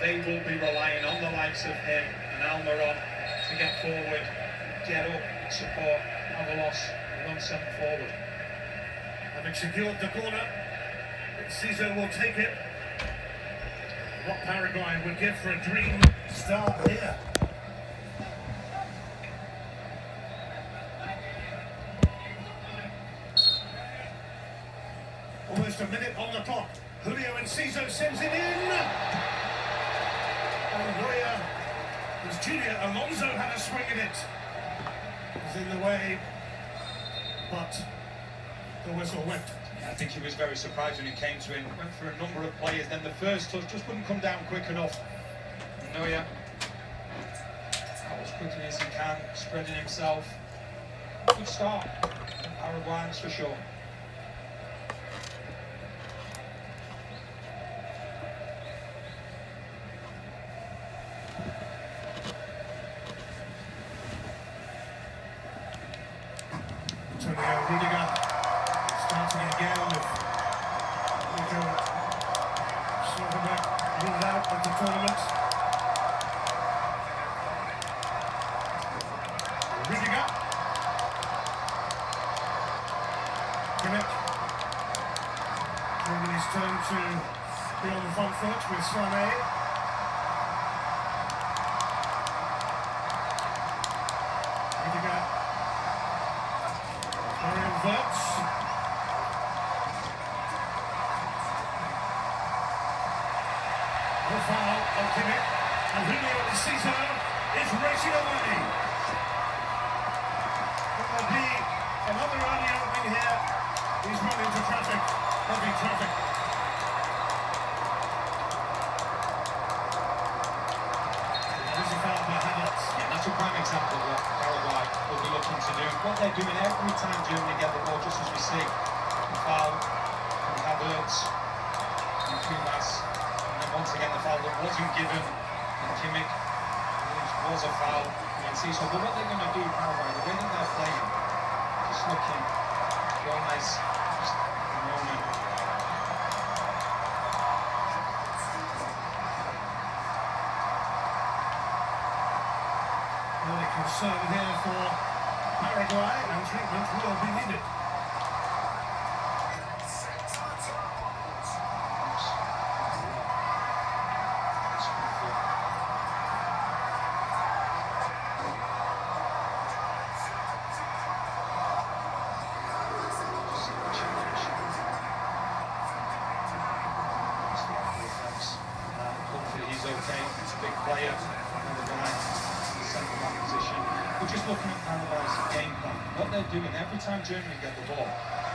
they will be relying on the likes of him and Almiron to get forward, get up, support, have a loss, run something forward. Having secured the corner, Enciso will take it. What Paraguay would give for a dream start here. Almost a minute on the clock. Julio Enciso sends it in. And Goya, as Junior Alonso had a swing at it. Was in the way, but the whistle went. I think he was very surprised when he came to him. Went for a number of players, then the first touch just wouldn't come down quick enough. Neuer, out as quickly as he can, spreading himself. Good start from Paraguayans for sure. Antonio Rudiger starting again with Nico Silverback ruled out at the tournament. Rudiger. Kimmich. Taking his turn to be on the front foot with Sané. Rudiger. Florian Wirtz. The foul on Kimmich, and Julio Enciso is racing away. Will there be another early opening here? He's run into traffic, heavy traffic. There's a foul by Havertz. Yeah, that's a prime example of what Paraguay will be looking to do. What they're doing every time Germany get the ball, just as we see, the foul from Havertz and Kumas, and then once again the foul that wasn't given, and Kimmich, which was a foul from Enciso. But what they're going to do, Paraguay, the way that they're playing, just looking real nice, just a moment. Only concern here for Paraguay, and treatment will be needed. Hopefully he's okay. He's a big player. Centre back position. We're just looking at Paraguay's game plan. What they're doing every time Germany get the ball,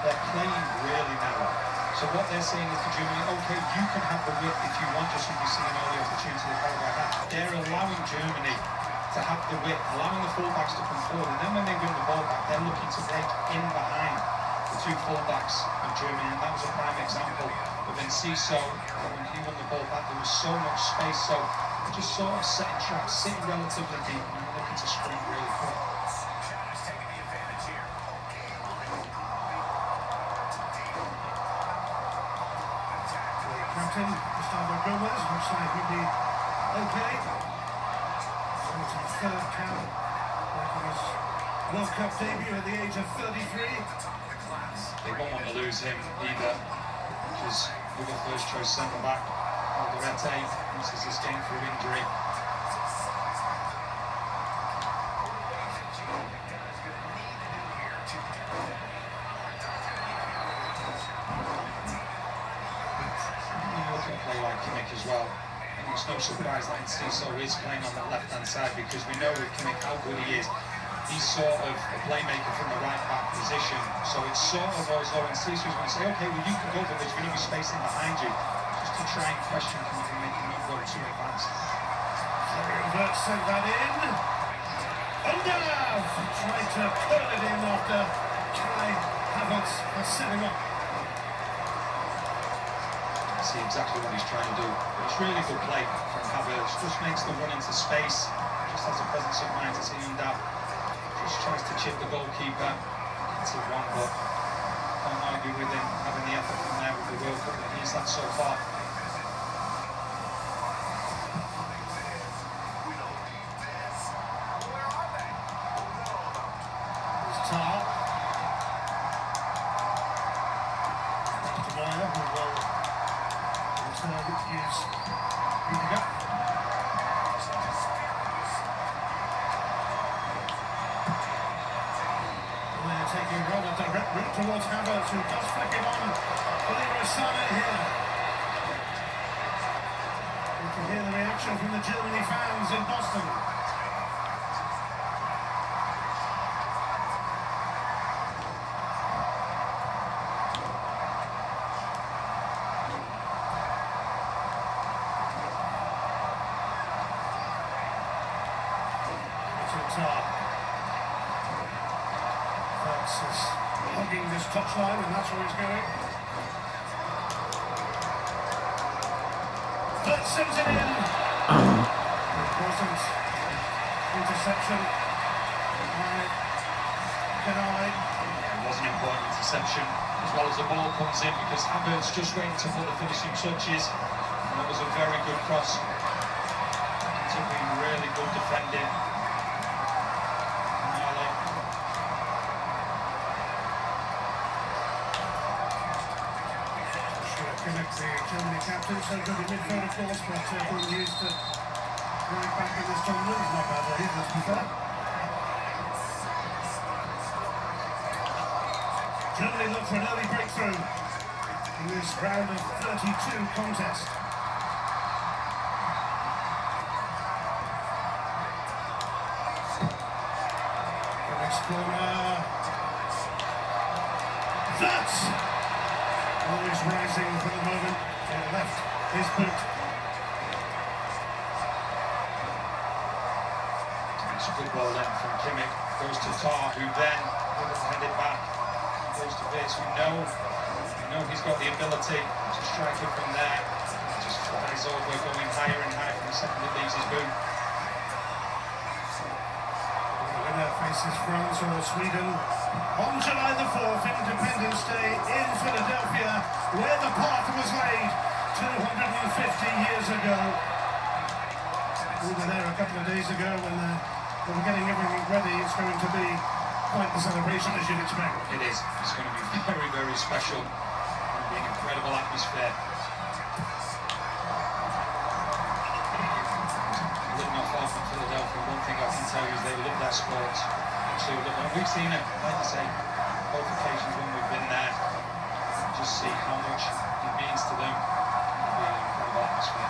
they're playing really narrow. So what they're saying is to Germany, okay, you can have the width if you want, just as we've seen all the opportunity that Paraguay had. They're allowing Germany to have the width, allowing the fullbacks to come forward, and then when they win the ball back, they're looking to break in behind the two fullbacks of Germany, and that was a prime example of Enciso. When he won the ball back, there was so much space, so just sort of setting traps, sitting relatively deep, and looking to sprint really quick. Captain Gustavo Gomez looks like he'll be okay. Going to the third cap, making his World Cup debut at the age of 33. They won't want to lose him either, because with the first choice centre back, Alderete misses this game through injury. Look at a play like Kimmich as well. And it's no surprise that Enciso is playing on that left-hand side, because we know with Kimmich how good he is. He's sort of a playmaker from the right-back position. So it's sort of as though Enciso's going to say, okay, well you can go, but there's going to be spacing behind you. Just to try and question, can you make him not go too advanced? Florian Wirtz sent that in. Undav tried to curl it in after Kai Havertz has set him up. I see exactly what he's trying to do. But it's really good play from Havertz. Just makes the run into space. Just has a presence of mind to see Undav. Just tries to chip the goalkeeper. Gets it one, but can't argue with him having the effort from there with the World Cup that he's had so far. taking a rather direct route towards Havertz, who does flick it on for Leroy Sané here. You can hear the reaction from the Germany fans in Boston. That's is hugging this touchline, and that's where he's going. That sends it in. It wasn't interception. It was an important interception, as well as the ball comes in, because Havertz just waiting to put the finishing touches, and that was a very good cross. Continuing really good defending. Kimmich, the Germany captain, so good in midfield of course, but being used to right back in this tournament is not bad either, let's be fair. Germany look for an early breakthrough in this round of 32 contest. The next corner. That's always rising for the moment. Left his boot. It's a good ball then from Kimmich. Goes to Tar, who then head it back. Goes to Vitz, we know he's got the ability to strike it from there. Just flies over, going higher and higher from the second it leaves his boot. The winner faces France or Sweden on July the 4th, Independence Day in Philadelphia, where the path was laid 250 years ago. We were there a couple of days ago when they were getting everything ready. It's going to be quite the celebration, as you'd expect. It is. It's going to be very, very special. It's going to be an incredible atmosphere. Living not far from Philadelphia, one thing I can tell you is they love their sport. We've seen it, like I say, both occasions when we've been there. Just see how much it means to them. It'll be an incredible atmosphere.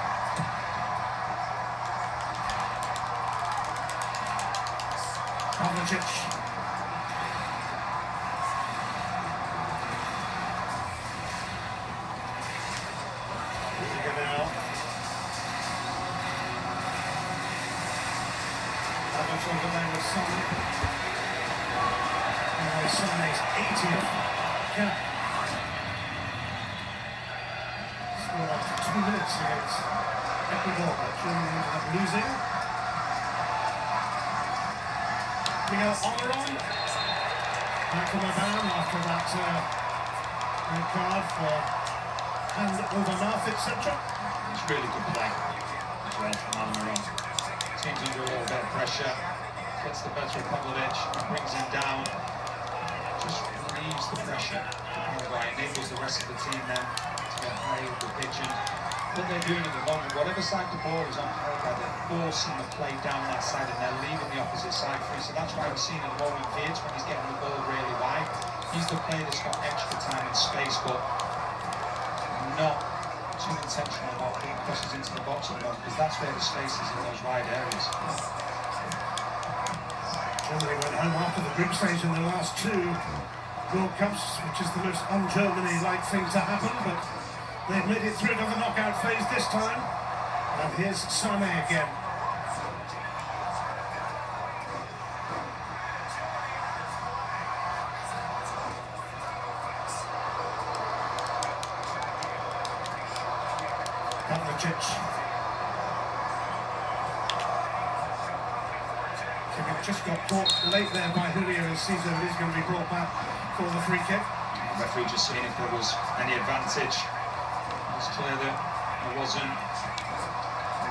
Kovacic. Now. Havertz over there with Son. Sané's 80th cap. Scored after 2 minutes against Ecuador, but Germany ended up losing. Miguel Almiron back from the ban after that red card for hand over mouth, etc. It's really good play as well from Almiron. Team's under a little bit of pressure, gets the better of Pavlovic, brings him down. Just relieves the pressure from Uruguay, enables the rest of the team then to get high up the pitch. And what they're doing at the moment, whatever side the ball is on Uruguay, they're forcing the play down that side and they're leaving the opposite side free. So that's why we're seeing at the moment Vitz, when he's getting the ball really wide, he's the player that's got extra time and space, but not too intentional about putting crosses into the box at the moment, because that's where the space is in those wide areas. Germany went home after the group stage in the last 2 World Cups, which is the most un-Germany-like thing to happen, but they've made it through to the knockout phase this time. And here's Sané again. Pavlovic. Just got caught late there by Julio Cesar, and he's going to be brought back for the free kick. The referee just seeing if there was any advantage. It's clear that there wasn't.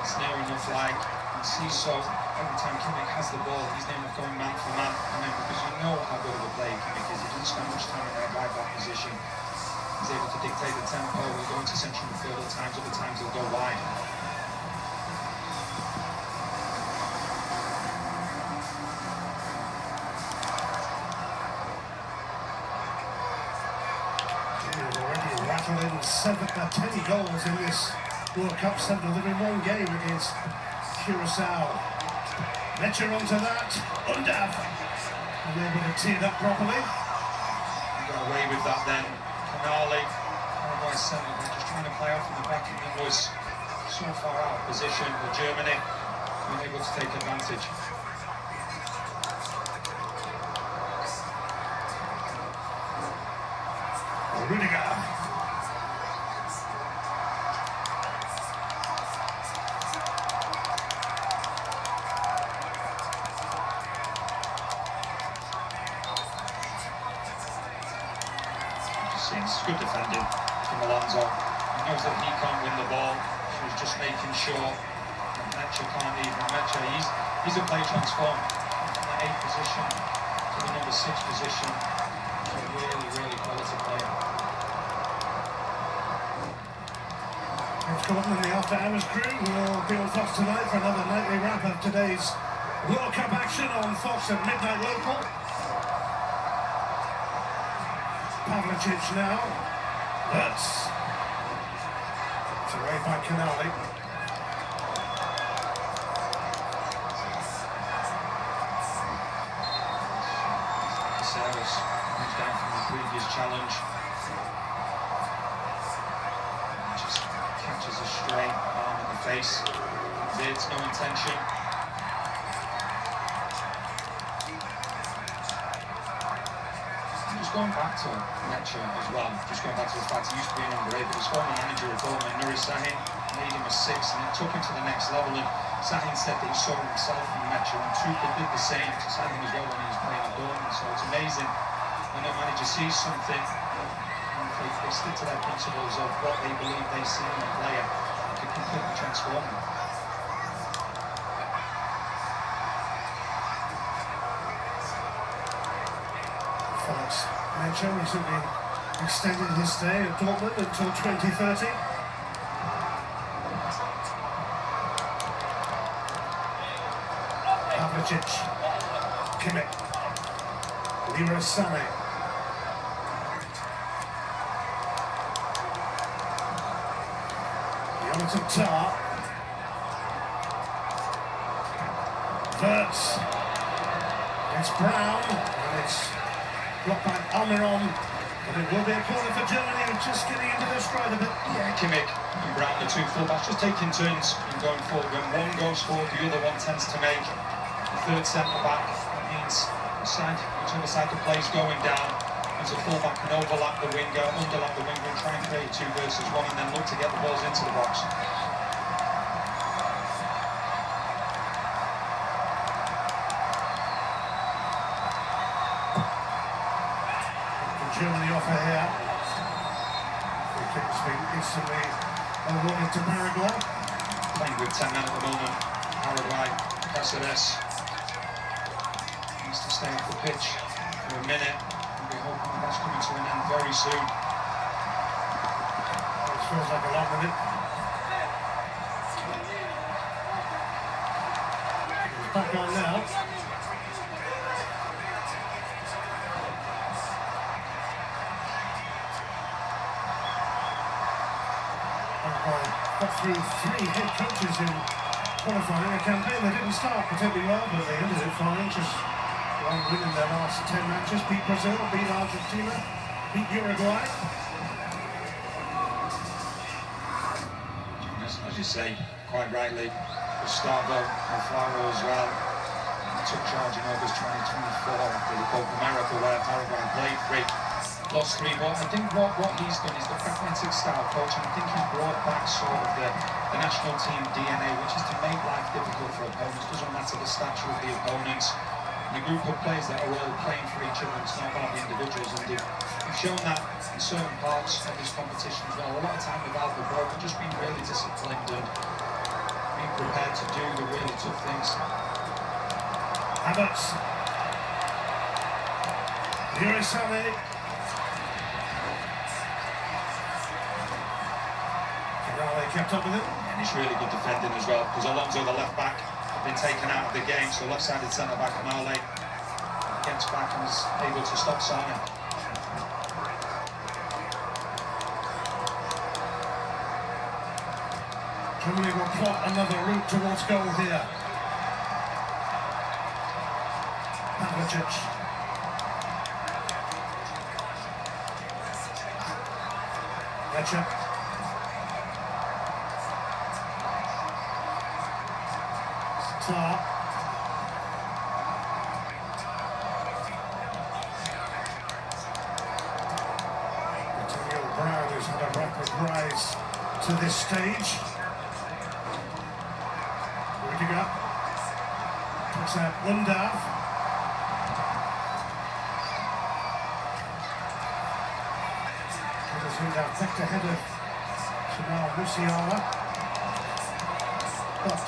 It's near enough like, and Ciso, every time Kimmich has the ball, he's near enough going man for man. I mean, because you know how good of a player Kimmich is. He doesn't spend much time in that right back position. He's able to dictate the tempo. He'll go into central midfield at times, other times he'll go wide. 10 goals in this World Cup, 7 of them in one game against Curacao. Mecha onto that, Undav, unable to tee it up properly. Got away with that then. Canali, Paraguay centre back, just trying to play off in the back, and he was so far out of position. But Germany being able to take advantage. Rudiger. It's good defending from Alonso. He knows that he can't win the ball, so he's just making sure that Mecha can't even. Mecha, he's a play transform from the 8 position to the number 6 position. He's a really quality player. James Gordon and the After Hours crew will be on Fox tonight for another nightly wrap of today's World Cup action on Fox at midnight local. Pavlicic now. That's away by Canali. Caceres comes down from the previous challenge. Just catches a stray arm in the face. It's no intention. Going back to Mecha as well, just going back to the fact he used to be an number 8, but his former manager at Dortmund, Nuri Sahin, made him a 6 and it took him to the next level, and Sahin said that he saw himself in Mecha, and Tuchel did the same to Sahin as well when he was playing at Dortmund. So it's amazing when a manager sees something and they stick to their principles of what they believe they see in a player, it can completely transform them. Mecha recently extended his stay at Dortmund until 2030. Pavlicic, Kimmich, Leroy Sané. Jonathan Tah. Wirtz. It's Brown, and it's blocked by Almiron, but it will be a corner for Germany, who are just getting into their stride a bit. Yeah, Kimmich and Brown, the 2 fullbacks, just taking turns and going forward. When one goes forward, the other one tends to make the 3rd centre-back. That means whichever side the play's going down, as a fullback can overlap the winger, underlap the winger, and try and create 2 versus 1, and then look to get the balls into the box. Germany offer here. Free kick has been instantly awarded to Paraguay. Playing with 10 men at the moment. Paraguay, Caceres needs to stay off the pitch for a minute, and we're hoping that's coming to an end very soon. It feels like a long minute. He's back on now. Got through 3 head coaches in qualifying a campaign. They didn't start particularly well, but they ended it fine. Just one win in their last 10 matches. Beat Brazil, beat Argentina, beat Uruguay. As you say, quite rightly, Gustavo Alfaro as well took charge in August 2024 after the Copa America, where Paraguay played 3. Lost 3, but I think what he's done is the pragmatic style coach, and I think he's brought back sort of the national team DNA, which is to make life difficult for opponents. Doesn't matter the stature of the opponents. And the group of players that are all playing for each other, it's not about the individuals, and they've shown that in certain parts of this competition as well. A lot of time without the ball, but just being really disciplined and being prepared to do the really tough things. Havertz. Leroy Sané. They kept up with it. And it's really good defending as well, because Alonso, the left back, have been taken out of the game, so left-sided centre-back Canale gets back and is able to stop Sané. Germany will plot another route towards goal here. Pavlicic. Mecha. Tar. Antonio Brown has had a rapid rise to this stage. Rudiger. Puts out Undav. Undav back ahead of Jamal Musiala. But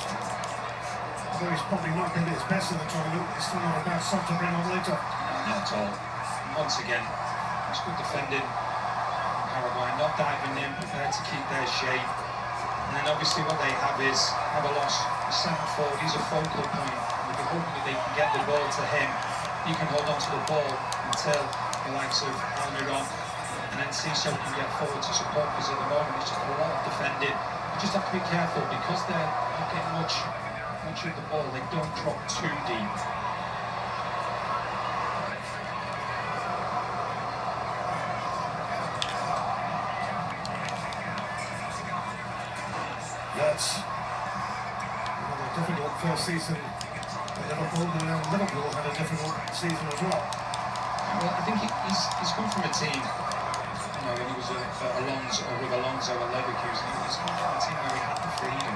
although he's probably not been at his best in the tournament, it's still not a bad sub to bring on later. No, not at all. Once again, it's good defending. Paraguay not diving in, prepared to keep their shape. And then obviously what they have is have a loss. The centre forward, he's a focal point. We'll be hoping that they can get the ball to him. He can hold on to the ball until the likes of Almiron and then Ciso can get forward to support, because at the moment it's just a lot of defending. You just have to be careful because they're not getting much of the ball. They don't drop too deep. That's another difficult first season at Liverpool, and Liverpool had a difficult season as well. Well, I think he's come from a team, you know, when he was with Alonso at Leverkusen, he's come from a team where he had the freedom,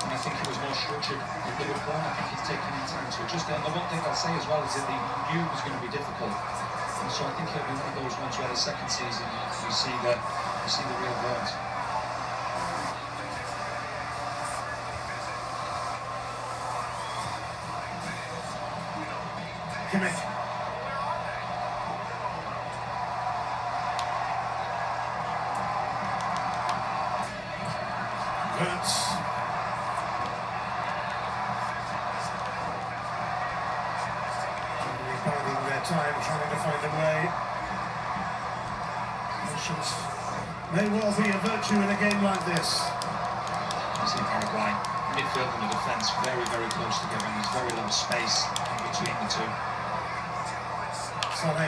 and I think he was more structured at Liverpool. I think he's taken in time to adjust. And the one thing I'll say as well is that he knew it was going to be difficult, and so I think he'll be one of those ones where the second season you see the real world. Kimmich. Wirtz. Germany biding their time, trying to find a way. Patience may well be a virtue in a game like this. You see Paraguay, midfield and the defence very, very close together, and there's very little space in between the two. Sané.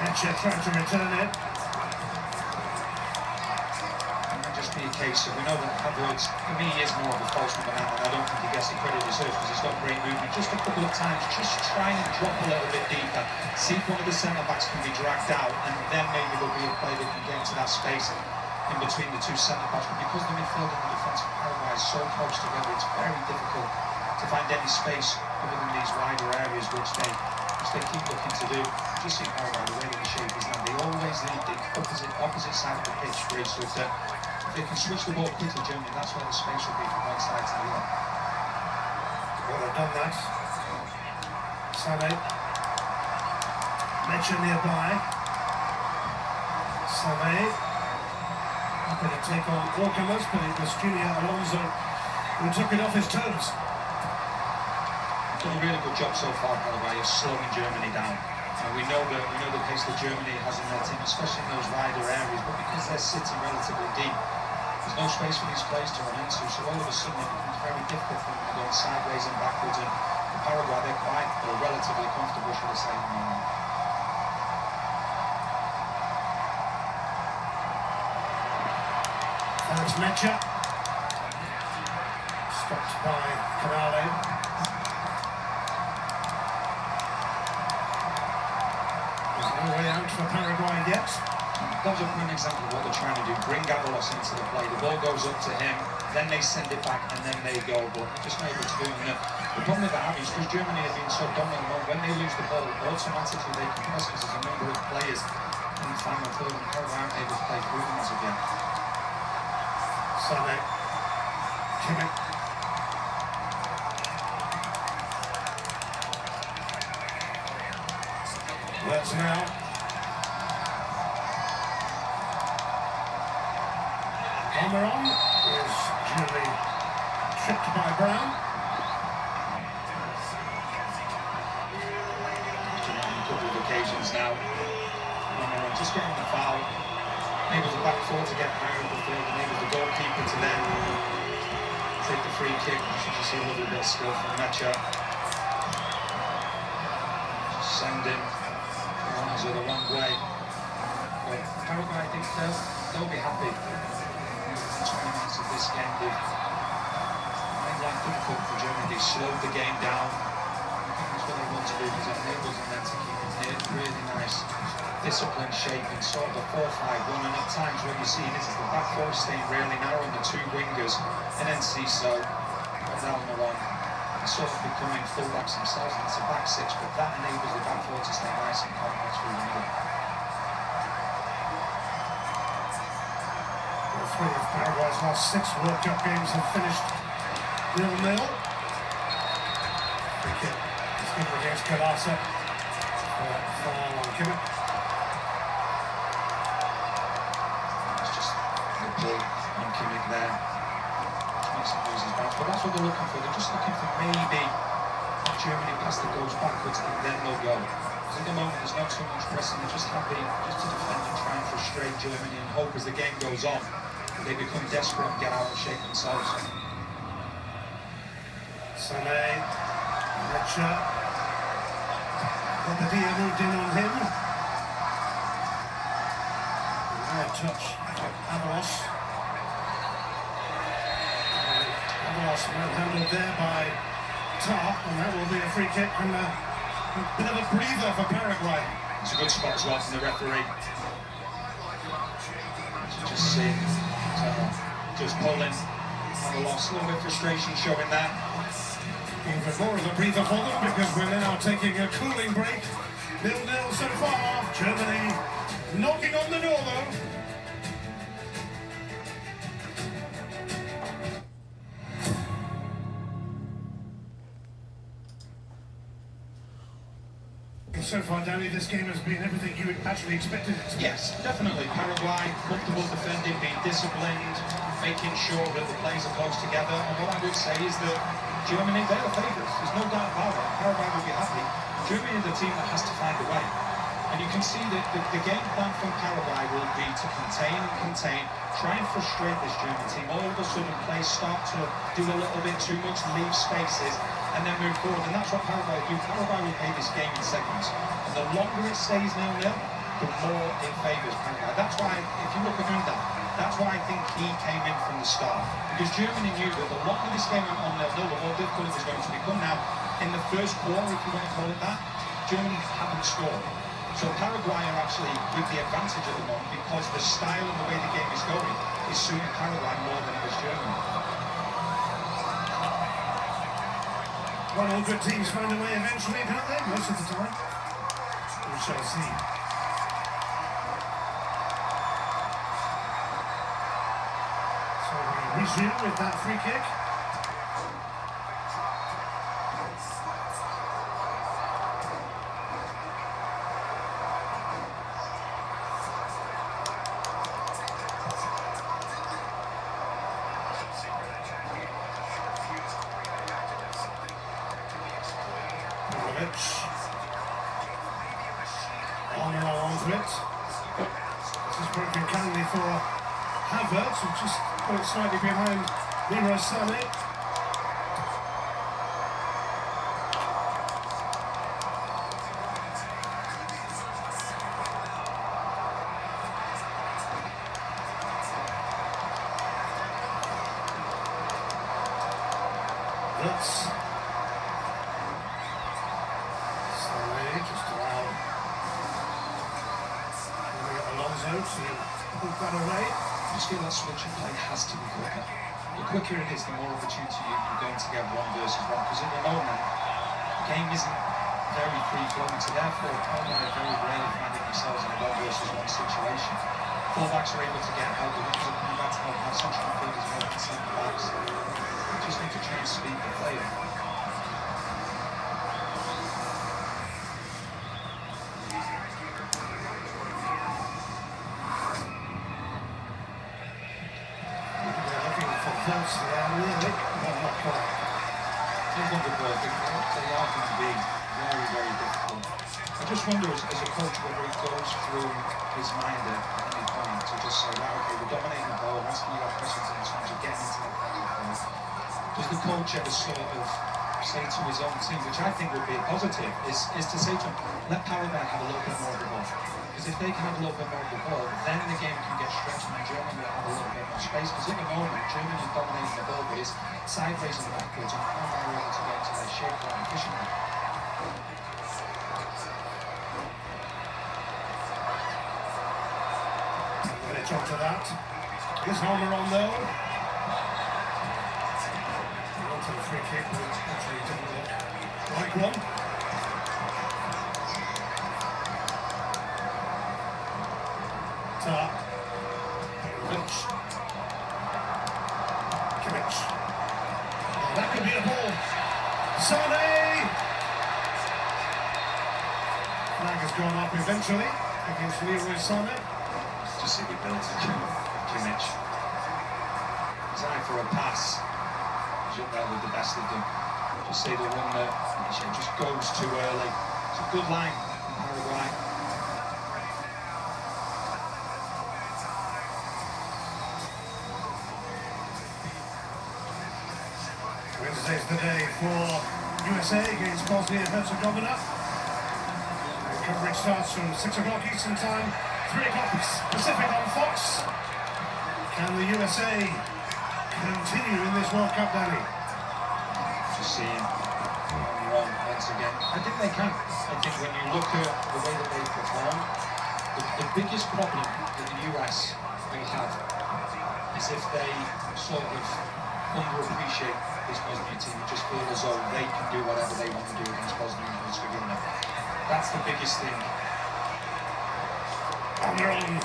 Mecha trying to return it. Just be a case of, we know that Havertz, for me, he is more of a false number now, and I don't think he gets the credit he deserves because he's got great movement. Just a couple of times, just try and drop a little bit deeper, see if one of the centre-backs can be dragged out, and then maybe there'll be a player that can get into that space in between the two centre-backs. But because the midfield and the defence of Paraguay is so close together, it's very difficult to find any space other than these wider areas which they keep looking to do. Just see Paraguay, the way that the shape is now, they always leave the opposite side of the pitch free, so if they can switch the ball quickly, Germany, that's where the space will be from one side to the other. Well, they've done that. Sané. Mecha nearby. Sané. Happy to take on Orcamus, but it was Junior Alonso who took it off his toes. Done a really good job so far, Paraguay, of slowing Germany down. We know the pace that Germany has in their team, especially in those wider areas, but because they're sitting relatively deep, there's no space for these players to run into, so all of a sudden it becomes very difficult for them to go sideways and backwards, and for Paraguay they're quite, or relatively comfortable, should I say, at the moment. That's Mecha. Stopped by Canale. There's no way out for Paraguay yet. That was a prime example of what they're trying to do, bring Avalos into the play, the ball goes up to him, then they send it back and then they go, but they're just not able to do it. And the problem with that is because Germany have been so dominant, when they lose the ball, automatically they can press because there's a number of players in the final third and Paraguay aren't able to play through them as of yet. Sané. Kimmich. Wirtz now. Almiron is duly tripped by Brown. On a couple of occasions now. Almiron just getting the foul. enables the back four to get higher up the field, enables the goalkeeper to then take the free kick. You should see a little bit of skill from Mecha. Just send him. Runners are the wrong way. But Paraguay, I think they'll be happy. 20 minutes of this game, they've made life difficult for Germany. They slowed the game down. I think that's what they want to do, because it enables them then to keep it near. Really nice, disciplined shape in sort of a 4-5-1. And at times what you see is the back four staying really narrow and the two wingers, and then Ciso, Almiron, sort of becoming full-backs themselves, and it's a back six, but that enables the back four to stay nice and compact through the middle. Three of Paraguay's last 6 World Cup games have finished 0-0. Free kick is given against Kalasa for foul on Kimmich. It's just the pull on Kimmich there, which makes him lose his bounce. But that's what they're looking for. They're just looking for maybe Germany pass that goes backwards and then they'll go. Because at the moment there's not too much pressing. They're just happy just to defend and try and frustrate Germany and hope as the game goes on they become desperate and get out and shake themselves. Sané, Mecha, Bobadilla moved in on him. Now a touch from Avalos. Avalos manhandled there by Tar, and that will be a free kick and a bit of a breather for Paraguay. It's a good spot as well from the referee. So just see. Just pulling, and a loss, a little bit of frustration showing that. Even more of a breather for them, because we're now taking a cooling break. 0-0 so far. Germany knocking on the door though. So far, Danny, this game has been everything you had actually expected it to be. Yes, definitely. Paraguay, comfortable defending, being disciplined, making sure that the players are close together. And what I would say is that Germany, they're the favourites. There's no doubt about it. Paraguay will be happy. Germany is the team that has to find a way. And you can see that the game plan from Paraguay will be to contain, try and frustrate this German team. All of a sudden, players start to do a little bit too much, leave spaces, and then move forward. And that's what Paraguay do. Paraguay will play this game in segments. And the longer it stays 0-0, the more it favours Paraguay. That's why, if you look at Unda, that's why I think he came in from the start. Because Germany knew that the longer this game went on 0-0, the more difficult it was going to become. Now, in the first quarter, if you want to call it that, Germany haven't scored. So Paraguay are actually with the advantage at the moment, because the style and the way the game is going is suiting Paraguay more than it is Germany. Well, all good teams find a way eventually, don't they? Most of the time. We shall see. So we resume with that free kick. Almiron onto it. This is broken kindly for Havertz, who just put it slightly behind Leroy Sané. That's just allowed Alonso to put that away. I just feel that switching play has to be quicker. The quicker it is, the more opportunity you're going to get 1 versus 1. Because at the moment, the game isn't very free-flowing, so therefore Paraguay are very rarely finding themselves in a 1 versus 1 situation. Full-backs are able to get help, the wingers are coming back to help out central midfielders and helping centre-backs. You just need to try and speed the play up. Yeah, really, but not quite. They're going to be perfect. They are going to be very, very difficult. I just wonder, as a coach, whether it goes through his mind at any point point to just say, right, okay, we're dominating the ball, asking you questions in terms of getting into the final third. Does the coach ever sort of say to his own team, which I think would be a positive, is to say to him, let Paraguay have a little bit more of the ball. Because if they can have a little bit more of the ball, then the game can get stretched and Germany will have a little bit more space. Because at the moment, Germany is dominating the ball with sideways and backwards and Paraguay are able to get into their shape quite efficiently. Minutes onto that. Is Homer on though? Onto the free kick, but actually didn't look like one. Kimmich. That could be a ball. Sané! Flag has gone up eventually against Leroy Sané. Just see the ability of Kimmich. His eye for a pass. He's up there with the best of them. Just see the one that just goes too early. It's a good line from Paraguay. Wednesday's the day for USA against Bosnia and Herzegovina. Coverage starts from 6 o'clock Eastern Time, 3 o'clock Pacific on Fox. Can the USA continue in this World Cup, Danny? Just seeing on once again. I think they can. I think when you look at the way that they perform, the biggest problem that the US will have is if they sort of underappreciate this Bosnia team and just feel as though they can do whatever they want to do against Bosnia and Herzegovina. That's the biggest thing. And they're on.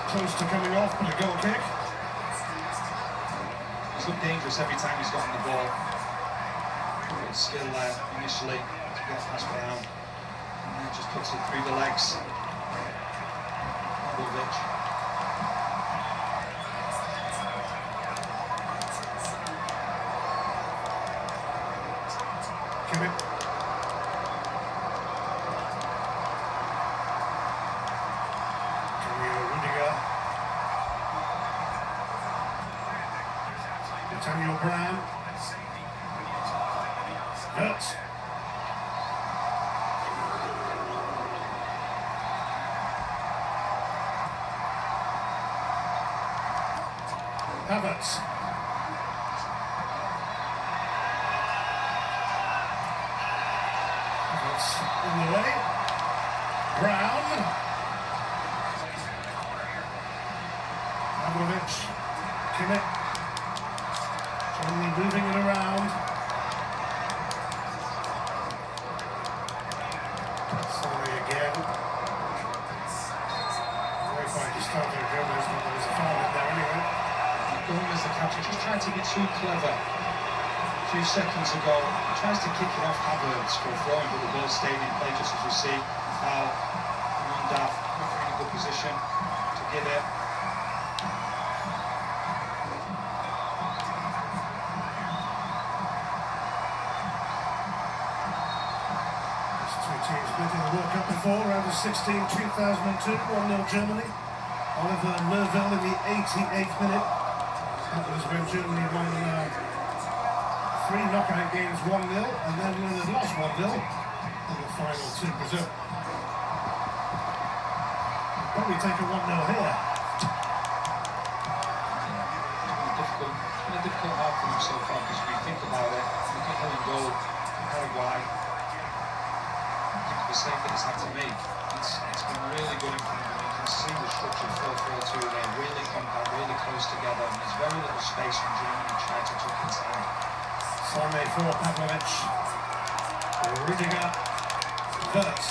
Close to coming off, but a goal kick. He's looked dangerous every time he's gotten the ball. Good skill there initially to get past Brown. And then just puts it through the legs. Pavlovic. Kimmich. Daniel Brown. Hurts. Havertz. Havertz in the way. Brown. Pavlovic. Kimmich. Only moving it around. Sané again. Very fine to start there, Gomez, but there was a foul in there anyway. Gomez, the captain, just tried to be too clever. A few seconds ago, he tries to kick it off Havertz for a throw-in, but the ball stayed in play just as you see. The foul from Undaf, not in a good position to give it. Teams met in the World Cup before, round of 16, 2002, 1-0 Germany. Oliver Merville in the 88th minute. That was when Germany won 3 knockout games 1-0, and then when they lost 1-0 in the final to Brazil. Probably take a 1-0 here. It's been a difficult half for them so far, because if you think about it, look at Holland goal from Paraguay. The mistake that he's had to make. It's been really good in front of him. You can see the structured 4-4-2 there, really compact, really close together, and there's very little space when Germany try to tuck inside. Sané for Pavlovic. Rudiger. Wirtz.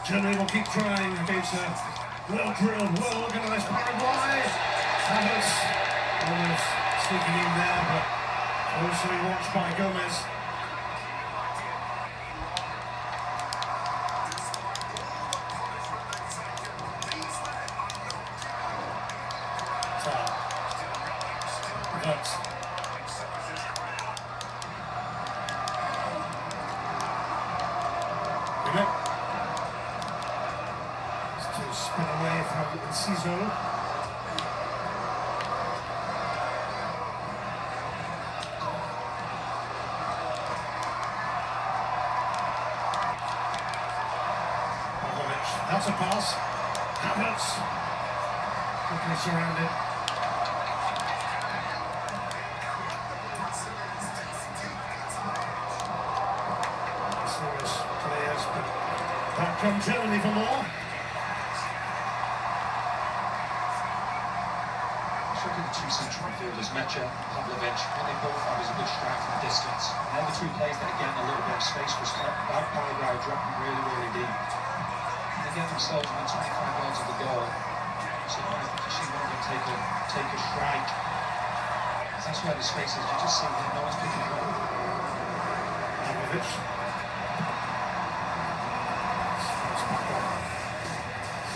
Germany will keep trying against a well-drilled, well-organised Paraguay. Havertz almost sneaking in there, but closely watched by Gomez. so. That's a pass. Havertz quickly surrounded. Serious players, but back from Germany for more. Let's look at the two central midfielders, Mecha and Pavlovic. What they both have is a good strike from distance. And they're the two players that are getting a little bit of space for Paraguay dropping really, really deep. Get themselves within 25 yards of the goal. So I think you see one of them take a strike. That's where the space is. You just see that no one's picking it up. Pavlovic.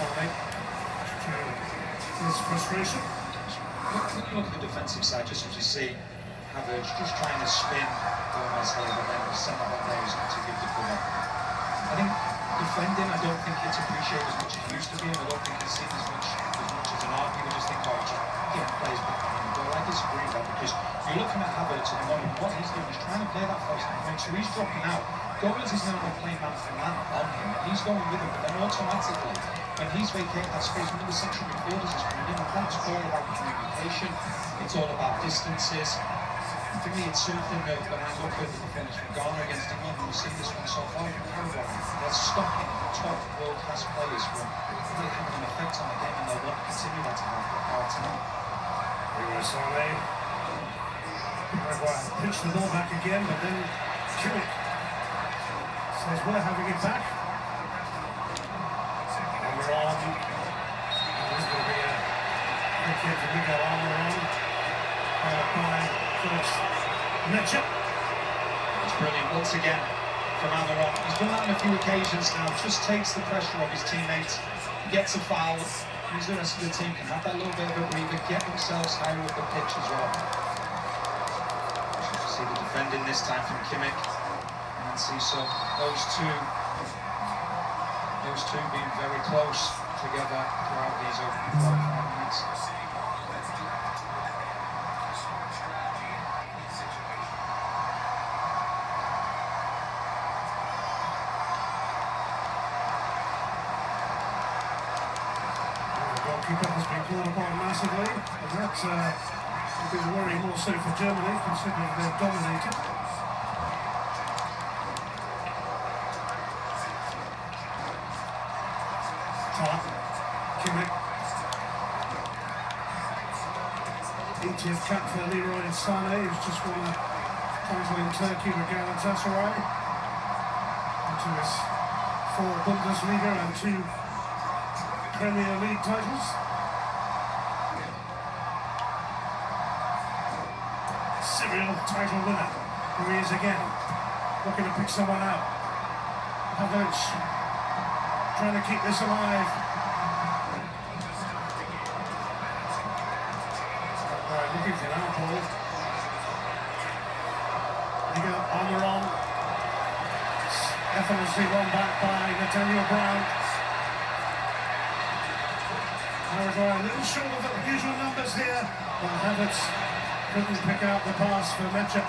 Sane. His frustration. When you look at the defensive side, just as you see Havertz just trying to spin Gomez here, but then the centre back there is to give the cover. I think defending, I don't think it's appreciated as much as it used to be, and I don't think it's seen as much as an art. People just think, oh, just get players back behind the goal. I disagree with that, because you're looking at Havertz at the moment, what he's doing is trying to play that first time, so he's dropping out. Gomez is now not playing man for man on him, he's going with him, but then automatically, when he's vacating that space, one of the central midfielders is coming in, and that's all about communication, it's all about distances. For me, it's something that when I look at the performance from Ghana against England, and we see this one so far from Paraguay, they're stopping top world-class players from really having an effect on the game, and they'll want to continue that to half time. Leroy Sane. Paraguay pitch the ball back again, but then Kimmich says we're having it back. Almiron. There's going to be a free kick for Miguel Almiron. By Felix Mecha. It's brilliant once again from Almiron. He's done that on a few occasions now, just takes the pressure off his teammates, gets a foul, means the rest of the team can have that little bit of a breather, get themselves higher up the pitch as well. You see the defending this time from Kimmich, and then see so those two being very close together throughout these opening 45 minutes. Goalkeeper has been called upon massively, and that will be a worry more so for Germany, considering they've dominated. Kimmich. 80th cap for Leroy Sane, who's just won a title in Turkey with Galatasaray. To his 4 Bundesliga and 2 Premier League titles. Serial title winner. Here he is again, looking to pick someone out. Havertz trying to keep this alive. Right, looking for that ball. Miguel Almiron. Effortlessly won back by Nathaniel Brown. Paraguay a little short of the usual numbers here, but Havertz couldn't pick out the pass for Mecha.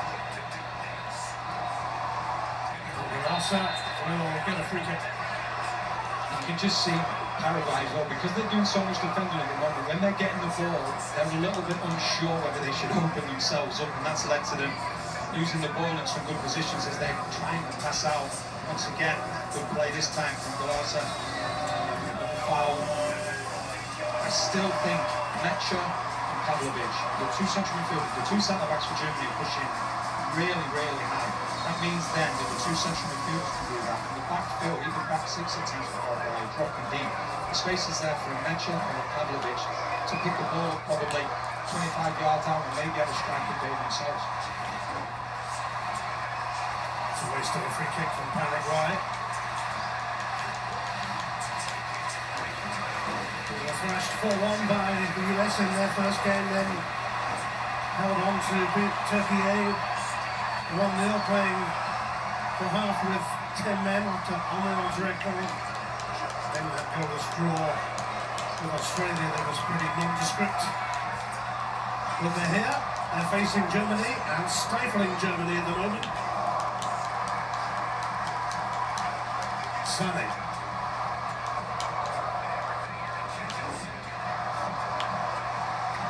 Rasa will get a free kick. You can just see Paraguay as well, because they're doing so much defending at the moment. When they're getting the ball, they're a little bit unsure whether they should open themselves up, and that's led to them using the ball in some good positions as they're trying to pass out. Once again, good play this time from Galasa. Foul. I still think Mecha and Pavlovic, the 2 central midfielders, the 2 centre-backs for Germany, are pushing really, really high. That means then that the 2 central midfielders can do that. And the back field, even back 6 at times for Paraguay, dropping deep. The space is there for Mecha or Pavlovic to pick the ball probably 25 yards out and maybe have a striking goal themselves. It's a waste of a free kick from Paraguay. They were thrashed 4-1 by the US in their first game, then held on to beat Turkey 1-0, playing for half with 10 men after Almiron's red card. Then that goalless draw With Australia, they was pretty nondescript. But they're here, they're facing Germany and stifling Germany at the moment. Sané.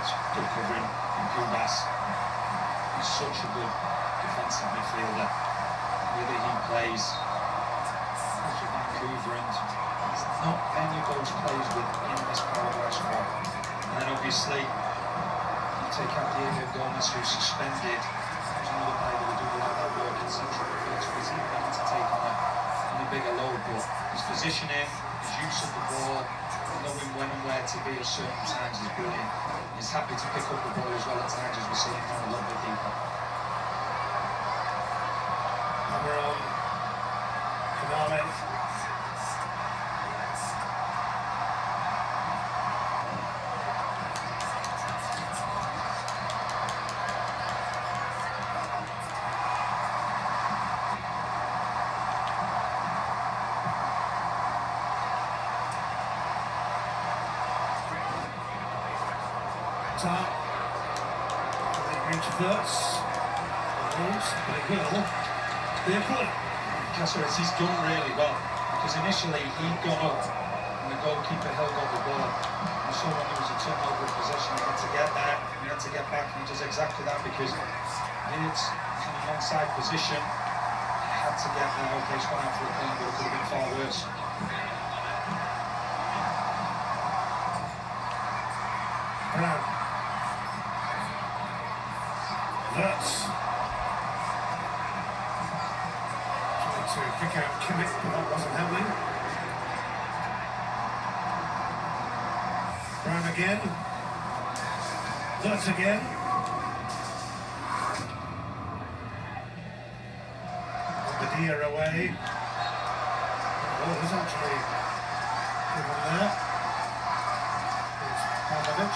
It's good covering from Kubas. He's such a good defensive midfielder. The way that he plays. For Vancouver, and there's not many of those players within this Paraguay squad. And then obviously, you take out Diego Gomez, who's suspended. There's another player that will do a lot of that work in central midfield, so he's willing to take on a bigger load. But his positioning, his use of the ball, knowing when and where to be at certain times is brilliant. He's happy to pick up the ball as well at times, as we're seeing him a little bit deeper. Cameron. Canale. They reach Wirtz. But it will be a point. Cáceres, he's done really well, because initially he'd gone up and the goalkeeper held on the ball. You saw when there was a turnover of possession, he had to get there, he had to get back, and he does exactly that because it's in an onside position. He had to get there. Okay, he's gone out for a clean, but it could have been far worse. Brown. Wirtz. To pick out Kimmich, but that wasn't happening. Brown again. Wirtz again. Badia away. Oh, he's actually given there. It's Pavlovic.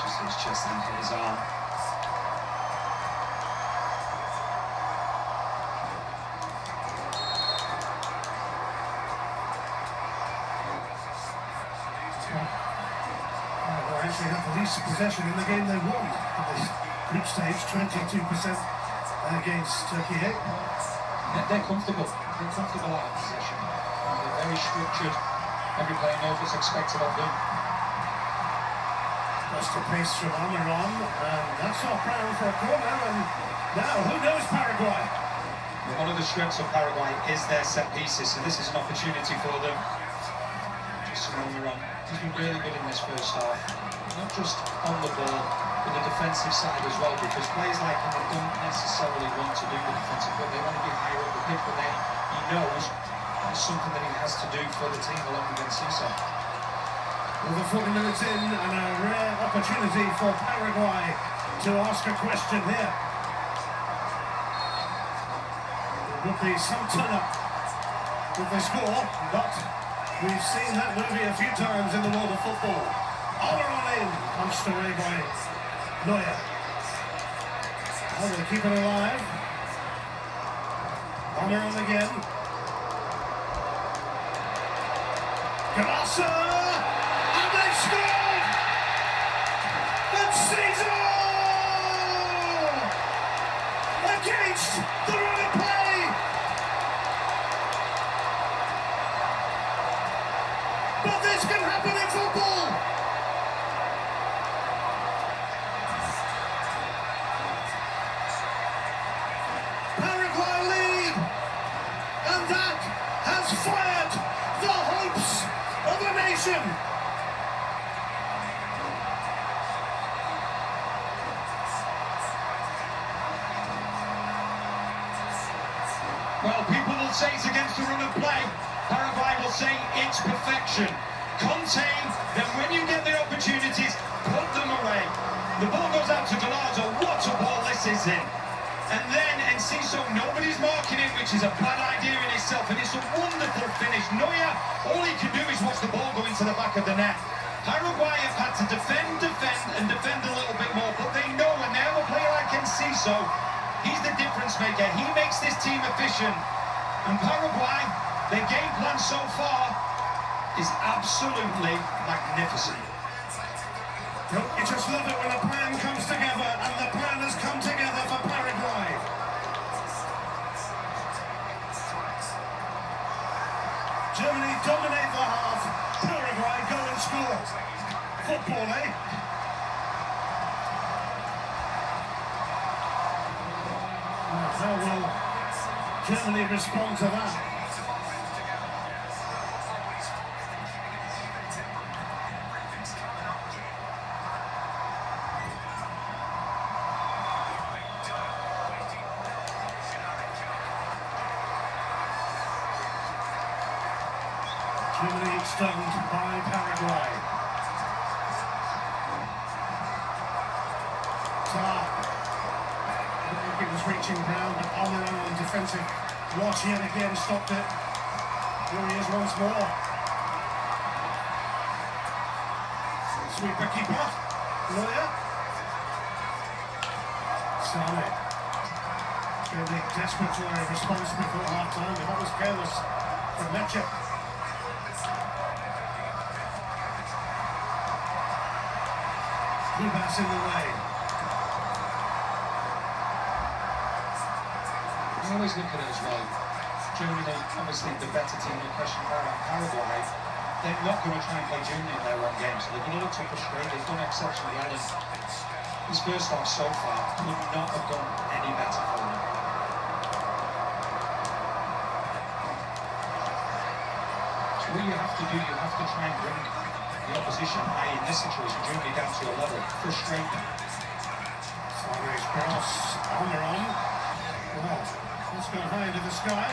Just his chest and his arm. They actually had the least possession in the game they won in this group stage, 22% against Turkey. They're comfortable. They're comfortable out of possession. They're very structured. Every player knows what's expected of them. That's the pace from Almiron, and that's off Brown for a corner. And now, who knows Paraguay? Well, one of the strengths of Paraguay is their set pieces, so this is an opportunity for them. Just Almiron. He's been really good in this first half. Not just on the ball, but the defensive side as well, because players like him don't necessarily want to do the defensive work. They want to be higher up the pitch, but he knows it's something that he has to do for the team along with Enciso. Over 40 minutes in, and a rare opportunity for Paraguay to ask a question here. There would be some turn-up with the score, but we've seen that movie a few times in the world of football. Almiron in, punched away by Neuer. Oh, they keep it alive. Almiron again. Galassa! And they've scored! Enciso! Against the run of play! But this can happen in football! Paraguay lead! And that has fired the hopes of a nation! Well, people will say it's against the run of play. Paraguay will say it's perfection. Contain, then when you get the opportunities, put them away. The ball goes out to Gallardo. What a ball this is in. And then Enciso, nobody's marking it, which is a bad idea in itself. And it's a wonderful finish. Neuer, all he can do is watch the ball go into the back of the net. Paraguay have had to defend a little bit more. But they know when they have a player like Enciso, he's the difference maker. He makes this team efficient. And Paraguay, their game plan so far is absolutely magnificent. Don't you just love it when a plan comes together, and the plan has come together for Paraguay. Germany dominate the half, Paraguay go and score. Football, eh? How will Germany respond to that? Germany stunned by Paraguay. Tar. I think it was reaching down, but Almiron on defensive watch yet again stopped it. Here he is once more. Sweeper keeper. Neuer. Sane. Really desperate for a response before half-time, but that was careless from Mecha. Kubas in the way. I always look at it as well. Germany, obviously the better team, no question about it. Paraguay, they're not going to try and play Germany in their own game, so they're going to look to frustrate. They've done exceptionally well. His first half so far could not have done any better for them. So what you have to do, you have to try and bring the opposition high in this situation, Germany down to a level, frustrate them. Sideways cross, Almiron. Wow, that's gone high into the sky.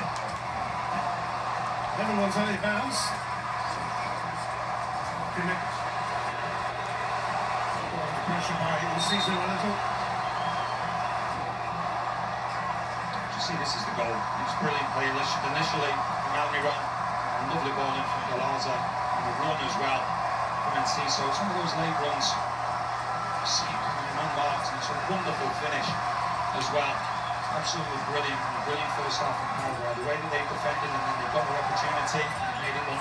Everyone's early bounce. Kimmich. The pressure by Enciso a little. You see, this is the goal. It's brilliant play initially from Almiron. A lovely ball in from Galaza, and the run as well. So some of those late runs, you see coming in unmarked, and it's a wonderful finish as well. Absolutely brilliant, and a brilliant first half from Paraguay. The way that they defended, and then they got their opportunity and made it 1-0.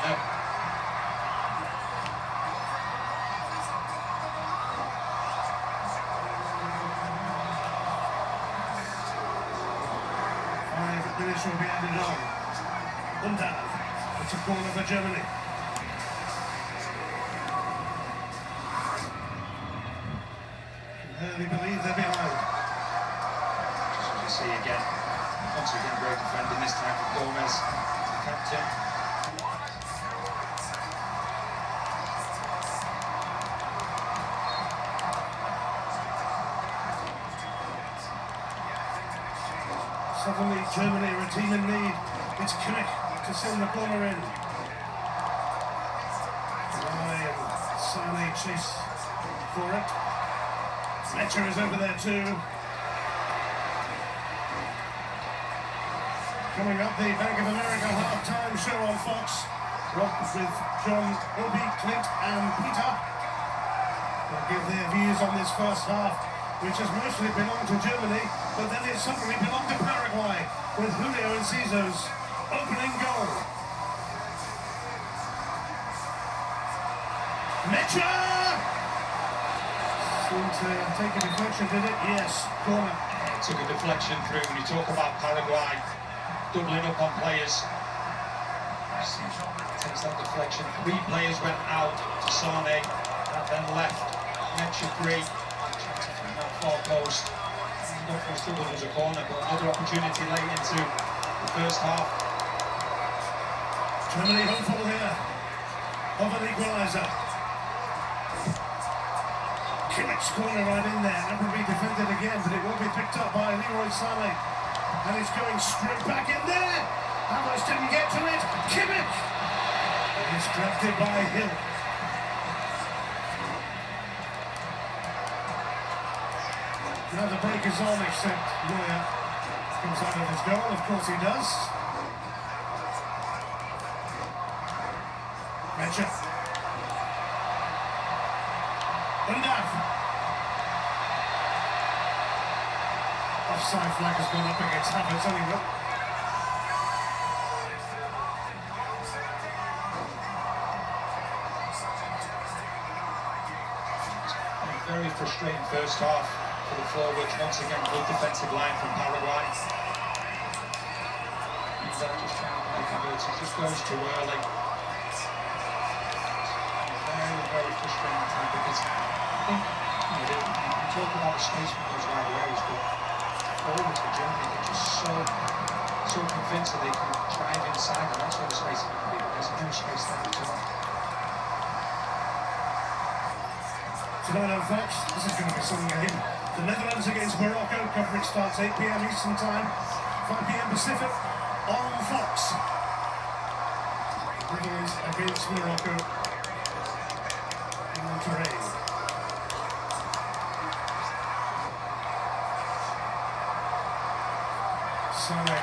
Minutes will be added on. Undav, it's a corner for Germany. They believe they're behind. Just as you see again, once again great defending, this time from Gomez, the captain. Suddenly Germany are a team in need. It's Kimmich to send the corner in. Ryan Sane chase for it. Mecha is over there too. Coming up, the Bank of America half-time show on Fox. Rob with John, Obi, Clint and Peter. They'll give their views on this first half, which has mostly belonged to Germany, but then it suddenly belonged to Paraguay, with Julio Enciso's opening goal. Mecha! Seemed to take a deflection, did it? Yes, corner. It took a deflection through. When you talk about Paraguay doubling up on players, takes that deflection. 3 players went out to Sane, that then left. Mecha free, trying to find that far post. Not for still was a corner, but another opportunity late into the first half. Germany hopeful here of an equaliser. Kimmich's corner right in there. That will be defended again, but it will be picked up by Leroy Sane. And it's going straight back in there. Havertz didn't get to it. Kimmich! And it's drafted by Hill. Now the break is on, except Neuer comes out of his goal. Of course he does. Mecha. Undav. Offside flag has gone up against Havertz anyway. frustrating first half for the forwards. Once again, good defensive line from Paraguay. He's just trying to make it. He just goes too early. Very, very frustrating time because I think you talk about the space with those wide areas, but forwards for Germany, they're just so convinced that they can drive inside, and that's where the space is going to be. But there's no space there at all. Tonight on Fox, this is going to be some game. The Netherlands against Morocco. Coverage starts 8 p.m. Eastern Time, 5 p.m. Pacific on Fox. Netherlands against Morocco in Monterrey. Sané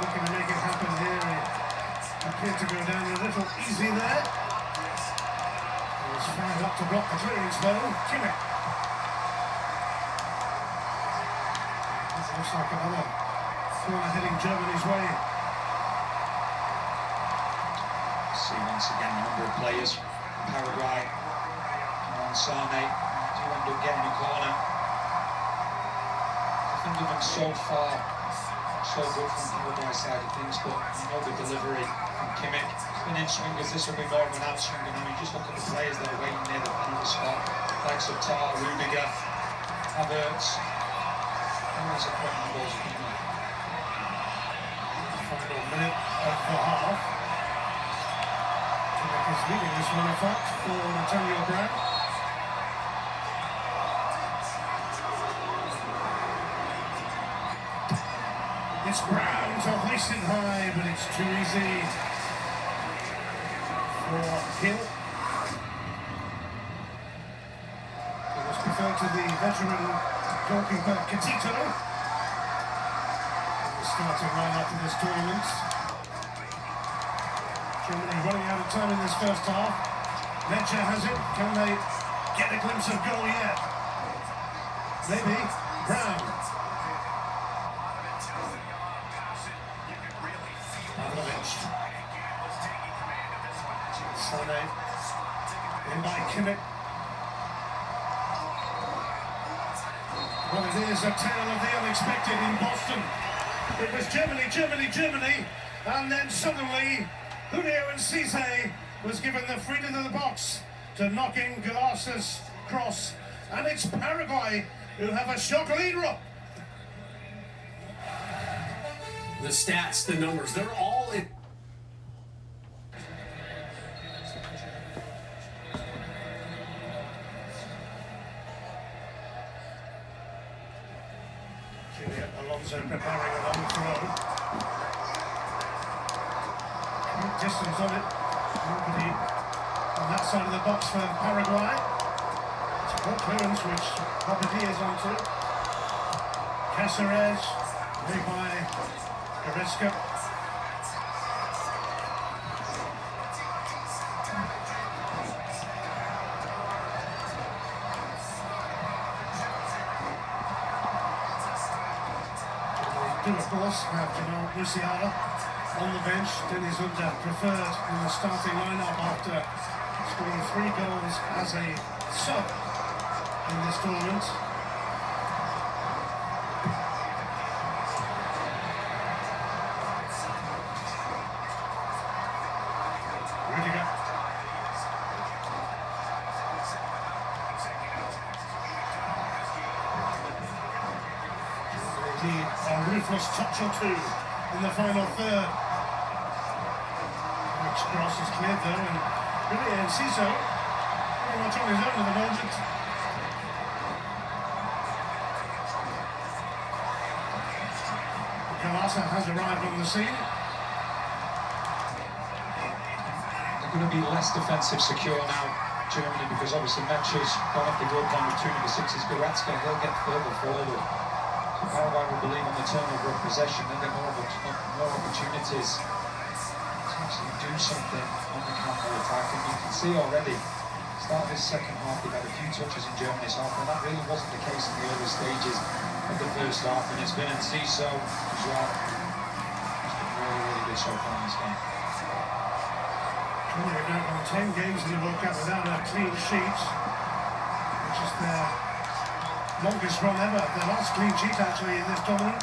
looking to make it happen here. He appeared to go down a little easy there. He was fired up to block the clearance though. Kimmich. This looks like another corner heading Germany's way. See once again a number of players from Paraguay. And Sané do end up getting a corner. I think they've been so far so good from Paraguay's side of things, but the delivery from Kimmich. It's been in swingers, this will be more of an out swinger now. You just look at the players that are waiting near the penalty spot, likes of Tar, Rudiger, Havertz. Always a point the balls coming up. Final minute of the half. Kimmich is leading this one, in fact, for Antonio Brown. It's Brown to hoist it high, but it's too easy for Hill. It was preferred to the veteran goalkeeper Catito in the starting lineup for this tournament. Germany running out of time in this first half. Lecce has it. Can they get a glimpse of goal yet? Maybe. Brown. Sané in by Kimmich. Well, it is a tale of the unexpected in Boston. It was Germany, and then suddenly Julio Encise was given the freedom of the box to knock in Galatas' cross, and it's Paraguay who have a shock leader. The stats, the numbers, they're all in. Alonso preparing a long throw. Good distance on it. Nobody on that side of the box for Paraguay. It's a good clearance which Bobadilla is onto. Caceres, made by Goretzka. Of course, have Jamal Musiala on the bench. Dennis Under preferred in the starting lineup after scoring 3 goals as a sub in this tournament. Rudiger. A ruthless touch or two in the final third. Which cross is cleared though, and really Enciso very much on his own at the moment. Galasa has arrived on the scene. They're going to be less defensive secure now, Germany, because obviously Metzger's gone off the goal plan with 2 number 6s. Goretzka, he'll get further forward. Paraguay will believe on the turnover of possession, they'll get more opportunities to actually do something on the counter-attack. And you can see already, start this second half, they've had a few touches in Germany's half, and that really wasn't the case in the early stages of the first half. And it's been Enciso as well. He's been really, really good so far in this game. They've now gone 10 games in the World Cup without a clean sheet, which is their longest run ever. Their last clean sheet actually in this tournament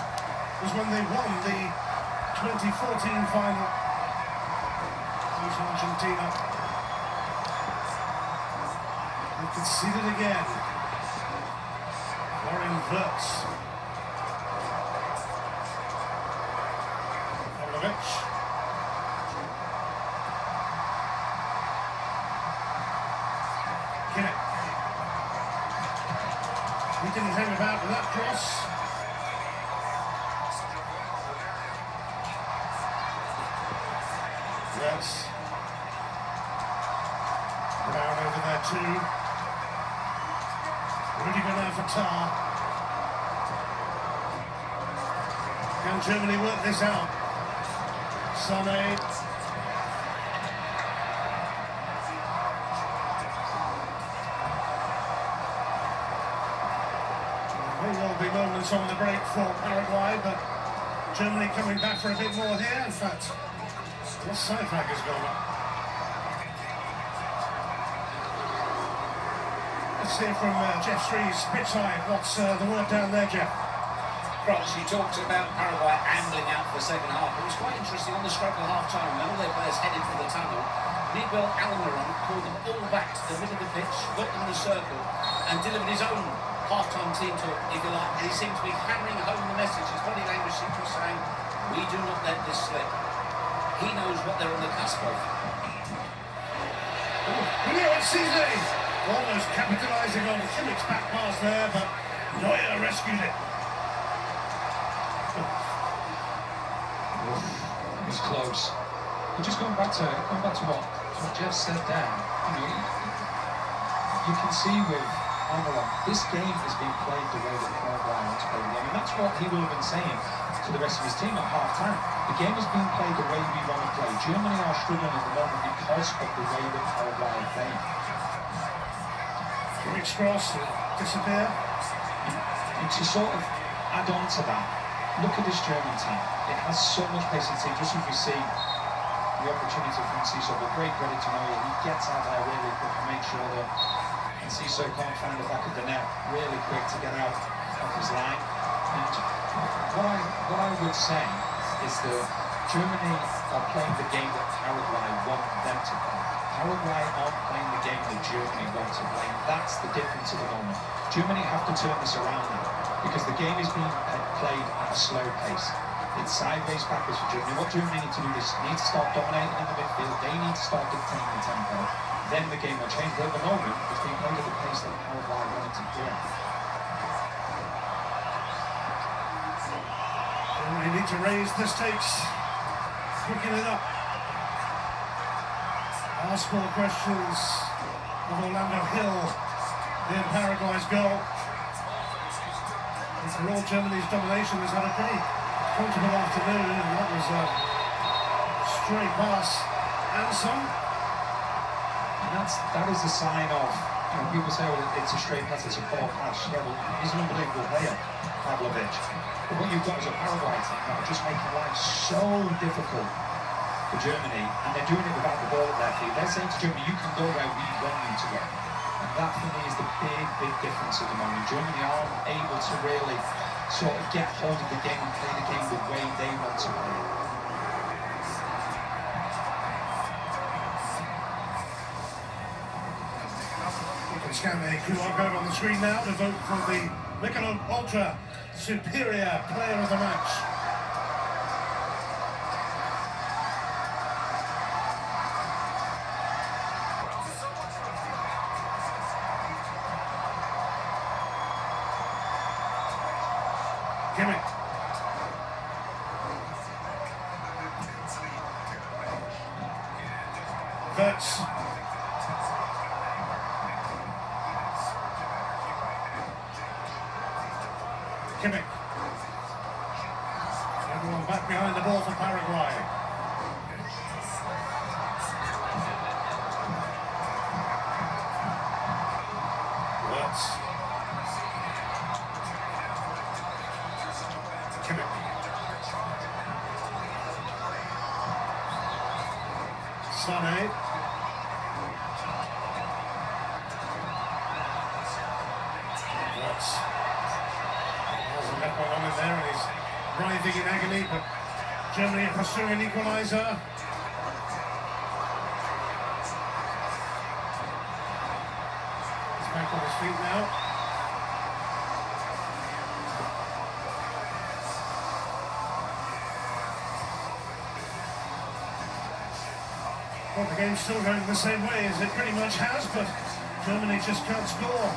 was when they won the 2014 final against Argentina. They conceded again. Florian Wirtz. Pavlovic. Kimmich. He didn't hang about with that cross. Yes. Brown over there too. Rudiger now for Tar. Can Germany work this out? Sané. There may well be moments on the break for Paraguay, but Germany coming back for a bit more here. In fact, the side flag has gone up. Let's hear from Jeff Strees, pitch side. What's the word down there, Jeff? Cross, you talked about Paraguay ambling out for the second half. It was quite interesting on the stroke of half-time when all their players headed for the tunnel. Miguel Almiron called them all back to the middle of the pitch, got them in a circle, and delivered his own half-time team talk, if you like. And he seemed to be hammering home the message. His body language seemed to be saying, we do not let this slip. He knows what they're on the cusp of. Leo Cisse almost capitalising on Kimmich's back pass there, but Neuer rescued it. It was close. But just going back to what Jeff said there, you can see with Almiron, this game is being played the way that Paraguay wants to play the game, and that's what he will have been saying to the rest of his team at half-time. The game is being played the way we want to play. Germany are struggling at the moment because of the way that Paraguay are playing. Kimmich's cross will disappear. And to sort of add on to that, look at this German team. It has so much pace in the team, just as we see the opportunity for Enciso, but great credit to Neuer. He gets out there really quick and makes sure that Enciso can't find the back of the net really quick to get out of his line. And what I would say is that Germany are playing the game that Paraguay want them to play. Paraguay aren't playing the game that Germany want to play. That's the difference at the moment. Germany have to turn this around now, because the game is being played at a slow pace. It's sideways, backwards for Germany. What Germany need to do is need to start dominating in the midfield. They need to start dictating the tempo. Then the game will change. But at the moment, it's being played at the pace that Paraguay wanted to play. We need to raise the stakes, quicken it up. Ask more questions of Orlando Hill in Paraguay's goal. And for all Germany's domination, has had a pretty comfortable afternoon, and that was a straight pass and some. And that is a sign of, people say, well, it's a straight pass, it's a poor pass. Yeah, well, he's an unbelievable player, Pavlovic. But what you've got is a Paraguay team that are just making life so difficult for Germany, and they're doing it without the ball at their feet. They're saying to Germany, you can go where we want you to go. And that, for me, is the big difference at the moment. Germany aren't able to really sort of get hold of the game and play the game the way they want to play it. You can scan the QR code on the screen now to vote for the Michelob Ultra Superior Player of the Match. Kimmich. Wirtz. Kimmich. Everyone back behind the ball for Paraguay. Wirtz. Kimmich. Sané. Wirtz. writhing in agony, but Germany are pursuing an equaliser. He's back on his feet now. Well, the game's still going the same way as it pretty much has, but Germany just can't score.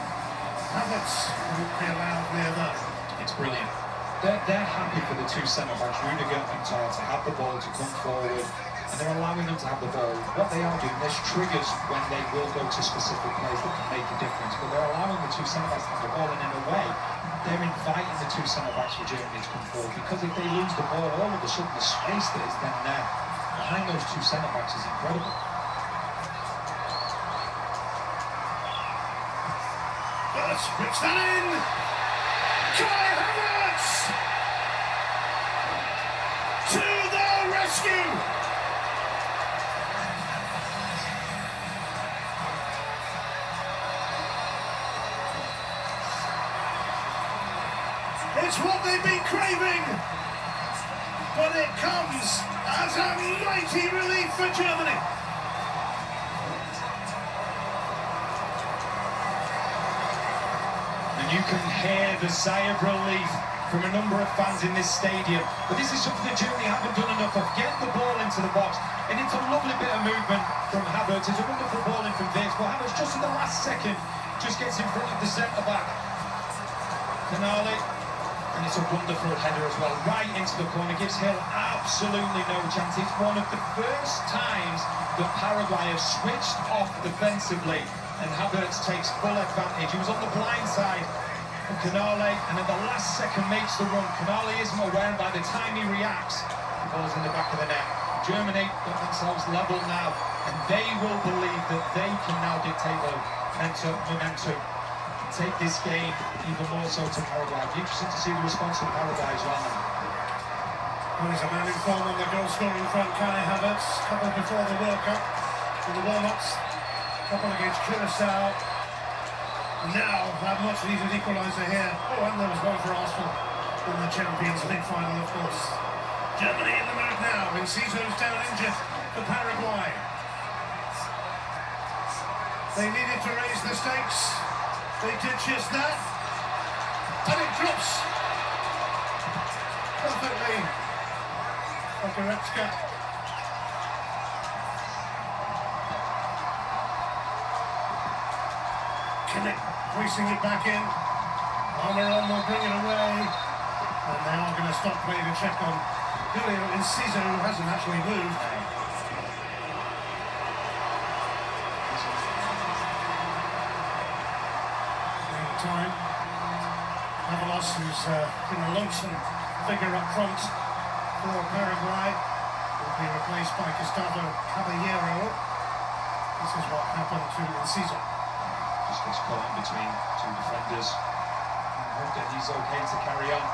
Havertz won't be allowed near that. It's brilliant. They're happy for the two centre-backs, Rudiger and Tar, to have the ball, to come forward, and they're allowing them to have the ball. What they are doing, there's triggers when they will go to specific plays that can make a difference, but they're allowing the two centre-backs to have the ball, and in a way, they're inviting the two centre-backs for Germany to come forward, because if they lose the ball, all of a sudden the space that is then there behind those two centre-backs is incredible. Let's switch that in! Kai Havertz! To the rescue! It's what they've been craving! But it comes as a mighty relief for Germany! You can hear the sigh of relief from a number of fans in this stadium. But this is something that Germany haven't done enough of. Get the ball into the box. And it's a lovely bit of movement from Havertz. It's a wonderful ball in from Wirtz. But Havertz, just at the last second, just gets in front of the centre-back. Canale. And it's a wonderful header as well. Right into the corner. Gives Hill absolutely no chance. It's one of the first times that Paraguay have switched off defensively. And Havertz takes full advantage. He was on the blind side of Canale, and at the last second makes the run. Canale isn't aware, and by the time he reacts, the ball's in the back of the net. Germany got themselves level now, and they will believe that they can now dictate the momentum and take this game even more so to Paraguay. It'll be interesting to see the response of Paraguay as well now. Well, he's a man in form on the goal-scoring front, Kai Havertz, coupled before the World Cup in the warm-ups. Couple against Curacao. Now, that much-needed equaliser here. Oh, and there was one for Arsenal in the Champions League final, of course. Germany in the mood now. Enciso's down injured for Paraguay. They needed to raise the stakes. They did just that. And it drops perfectly for Goretzka. Hoisting it back in. Almiron will bring it away. And they are going to stop playing a check on Julio Enciso, who hasn't actually moved. In time. Avalos, who's been a lonesome figure up front for Paraguay, will be replaced by Gustavo Caballero. This is what happened to Enciso. Just gets caught in between two defenders. And hope that he's okay to carry on.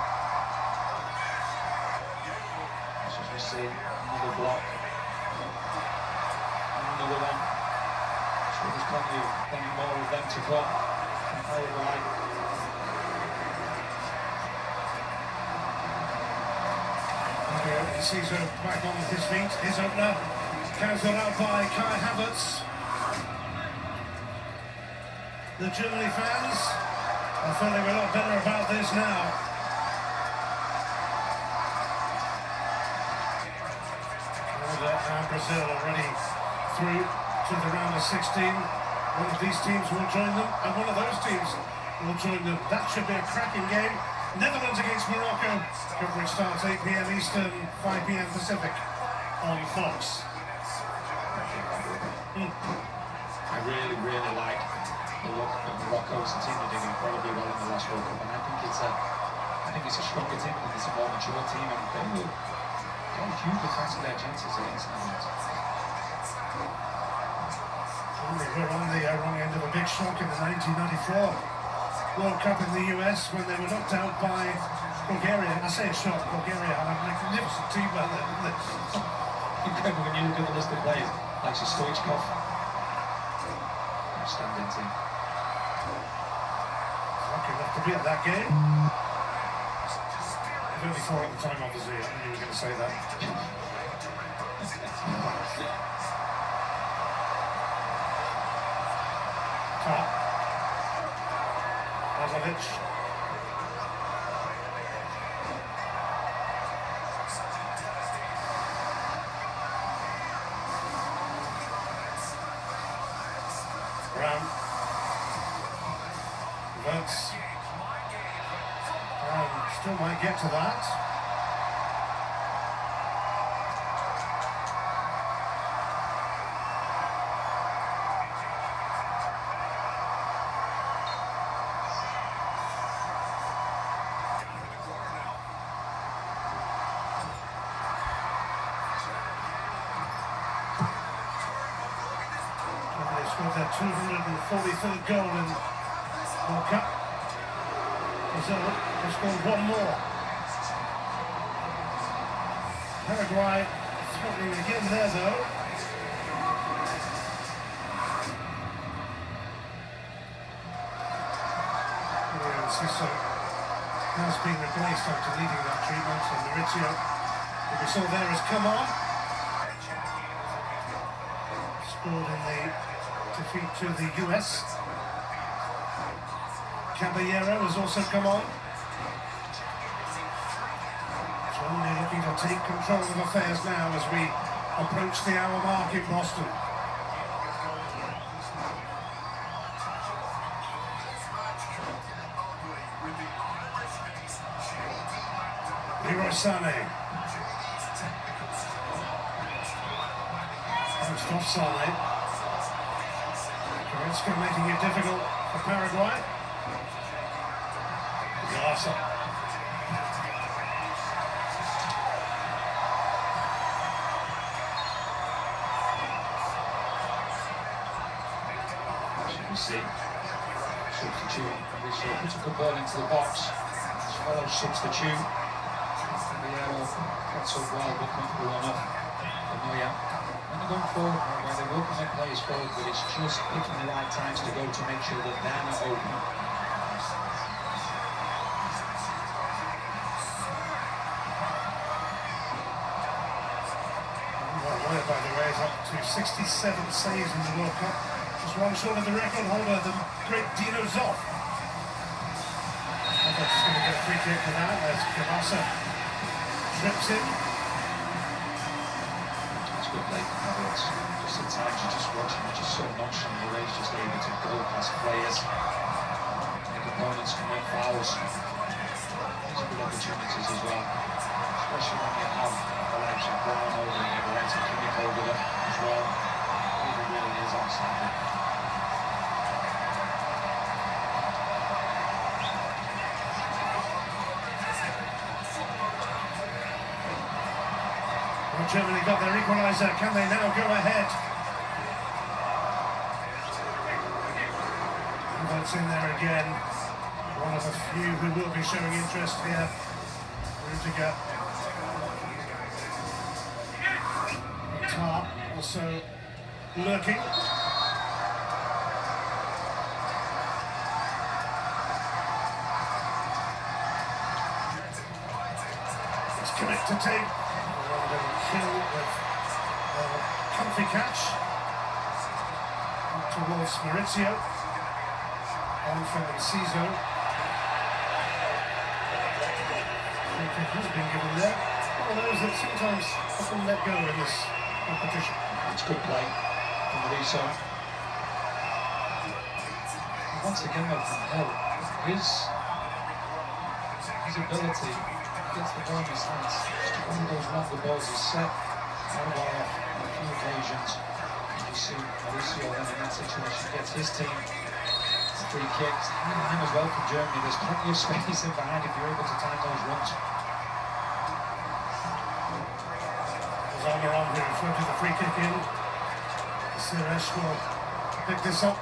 As we see, another block. And another one. So there's plenty more of them to come from Paraguay. Enciso back on his feet. His opener. Cancelled out by Kai Havertz. The Germany fans are feeling a lot better about this now. Canada and Brazil already through to the round of 16. One of these teams will join them, and one of those teams will join them. That should be a cracking game. Netherlands against Morocco. Coverage starts 8 p.m. Eastern, 5 p.m. Pacific on Fox. I really like the look of Morocco. It's a team that did incredibly well in the last World Cup, and I think it's a stronger team and it's a more mature team, and they will hugely fancy their chances against Netherlands. They were on the wrong end of a big shock in the 1994 World Cup in the US when they were knocked out by Bulgaria. I say a shock, Bulgaria had a magnificent team back then, didn't they? Incredible when you look at the list of players, like Stoichkov. Outstanding team. Lucky enough to be at that game. 34 at the time, obviously. I knew you were going to say that. Top. Lazovic. Brown. Votes. Brown still might get to that. They scored their 243rd goal in World Cup. Brazil have scored one more. Paraguay threatening again there though. Ciso has been replaced after leading that treatment, and Mauricio, who we saw there, has come on. Scored in the defeat to the US. Caballero has also come on. Germany looking to take control of affairs now as we approach the hour mark in Boston. Leroy Sané. Bounced off Sané. Goretzka making it difficult for Paraguay. Garza. As you can see, substitute. Puts a good ball into the box. His fellow substitute. Caballero gets up well, but comfortable enough for Neuer. When they're going forward, where they will commit players forward, but it's just picking the right times to go to make sure that they're not open. Neuer, by the way, is up to 67 saves in the World Cup. Just one short of the record holder, the great Dino Zoff. Havertz is going to get a free kick for that as Cavassa trips in. It's good play from Havertz. Just at times you just watch him, just so nonchalant the way he's just able to go past players. Make opponents commit fouls. These are good opportunities as well, especially when you have the likes of Brown over there, the likes of Kimmich over there as well. It really is outstanding. Well, Germany got their equaliser. Can they now go ahead? Havertz in there again. One of a few who will be showing interest here. Rudiger. Tar also lurking. It's Kimmich to take. Kill with a comfy catch. Up towards Maurizio. On for Enciso. Free kick has been given there. One of those that sometimes often let go in this competition. It's good play from Mauricio. Once again, though, from Hill, his ability gets the ball in his hands. Just one of those longer balls is set Paraguay off on a few occasions. And you see Mauricio then in that situation gets his team free kicks. And as well from Germany, there's plenty of space in behind if you're able to time those runs. Almiron who floated the free kick in. Suresh will pick this up.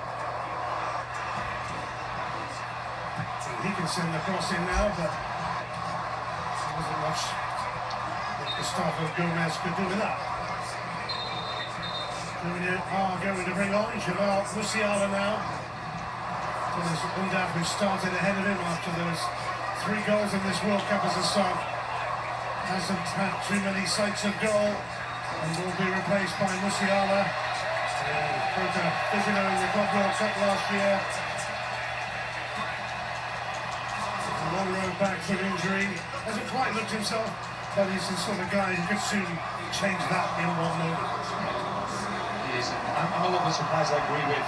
And he can send the cross in now, but there wasn't much that Gustavo Gomez could do with that. Germany are going to bring on Jamal Musiala now. Dennis Undav, who started ahead of him after those 3 goals in this World Cup as a sub. hasn't had too many sights of goal and will be replaced by Musiala. Broke a fibula in the Club World Cup last year. A long road back from injury. Hasn't quite looked himself, but he's the sort of guy who could soon change that in one moment. He is. I'm a little bit surprised. I agree with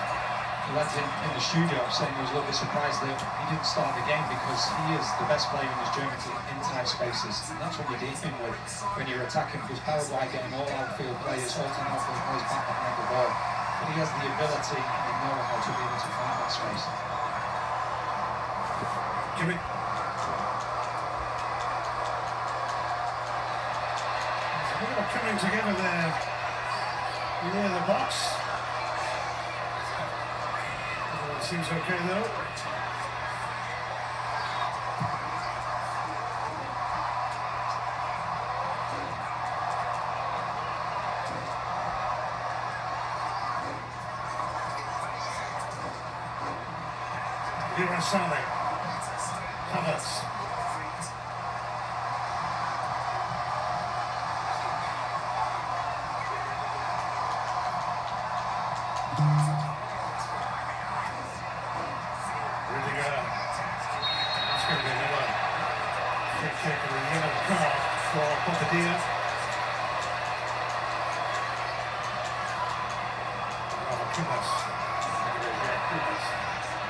the lads in the studio saying he was a little bit surprised that he didn't start the game, because he is the best player in this Germany in tight spaces. And that's what you're dealing with when you're attacking, because Paraguay getting all outfield players, all 10 outfield players back behind the ball. But he has the ability and the know-how to be able to find that space. Jimmy. There's a bit of a coming together there near the box. Everyone seems okay though. Irasane, Havertz. Rudiger. That's going to be another free kick and a yellow card for Bobadilla.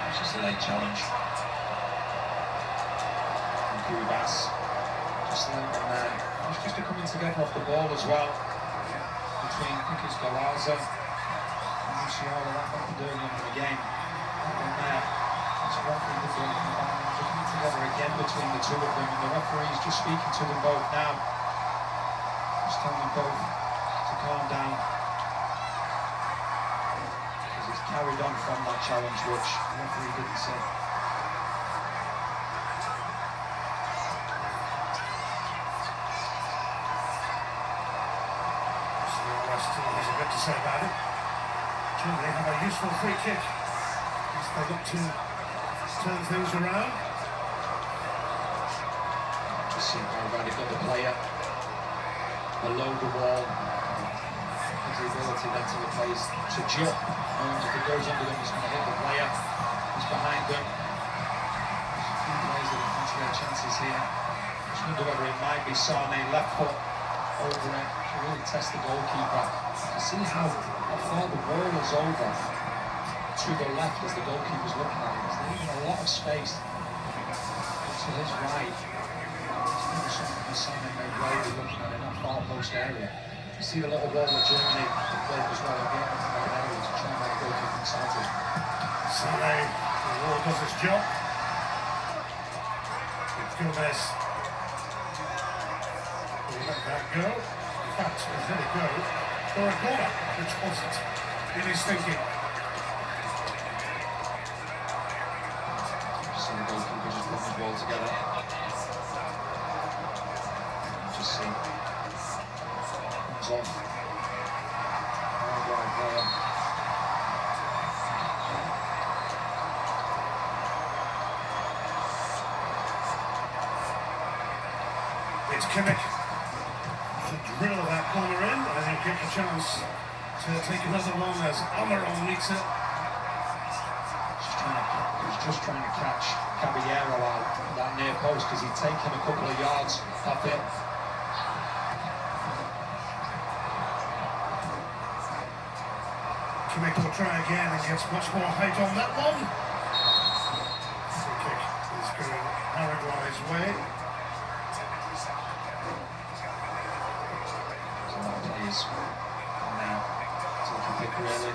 It's just a late challenge from Cubas. Just late on there. It's just a coming together off the ball as well between, I think it's Galaza and Musiala. That happened earlier in the game. And there, it's referee that's doing it back. They're coming together again between the two of them, and the referee's just speaking to them both now. Just telling them both to calm down. Carried on from that challenge, which the referee didn't say. Musiala still has a bit to say about it. Germany have a useful free kick as they look to turn things around. Just see how bad they've got the player below the wall. The ability then to the players to jump. If it goes under them, he's going to hit the player. He's behind them. There's a few players that have fancy their chances here. Just wonder whether it might be Sane left foot over it to really test the goalkeeper. You see how far the ball is over to the left as the goalkeeper's looking at it. There's leaving a lot of space to his right. It's maybe something that Sane may well be looking at in that far post area. You see the little wall that Germany have played as well again into that area to try and make the goalkeeper excited. Sane, the wall does its job. Gomez will let that go. In fact, he's let it go for a corner, which wasn't in his thinking. See the goalkeeper just putting the ball together. Just see. Off. Paraguay player. It's Kimmich to drill that corner in. I think get the chance to take another one as Almiron meets it. He's just trying to catch Caballero out at that near post, because he'd taken a couple of yards off it. Kimmich will try again and gets much more height on that one. Free kick is going Paraguay's way. So that plays now taking pick really.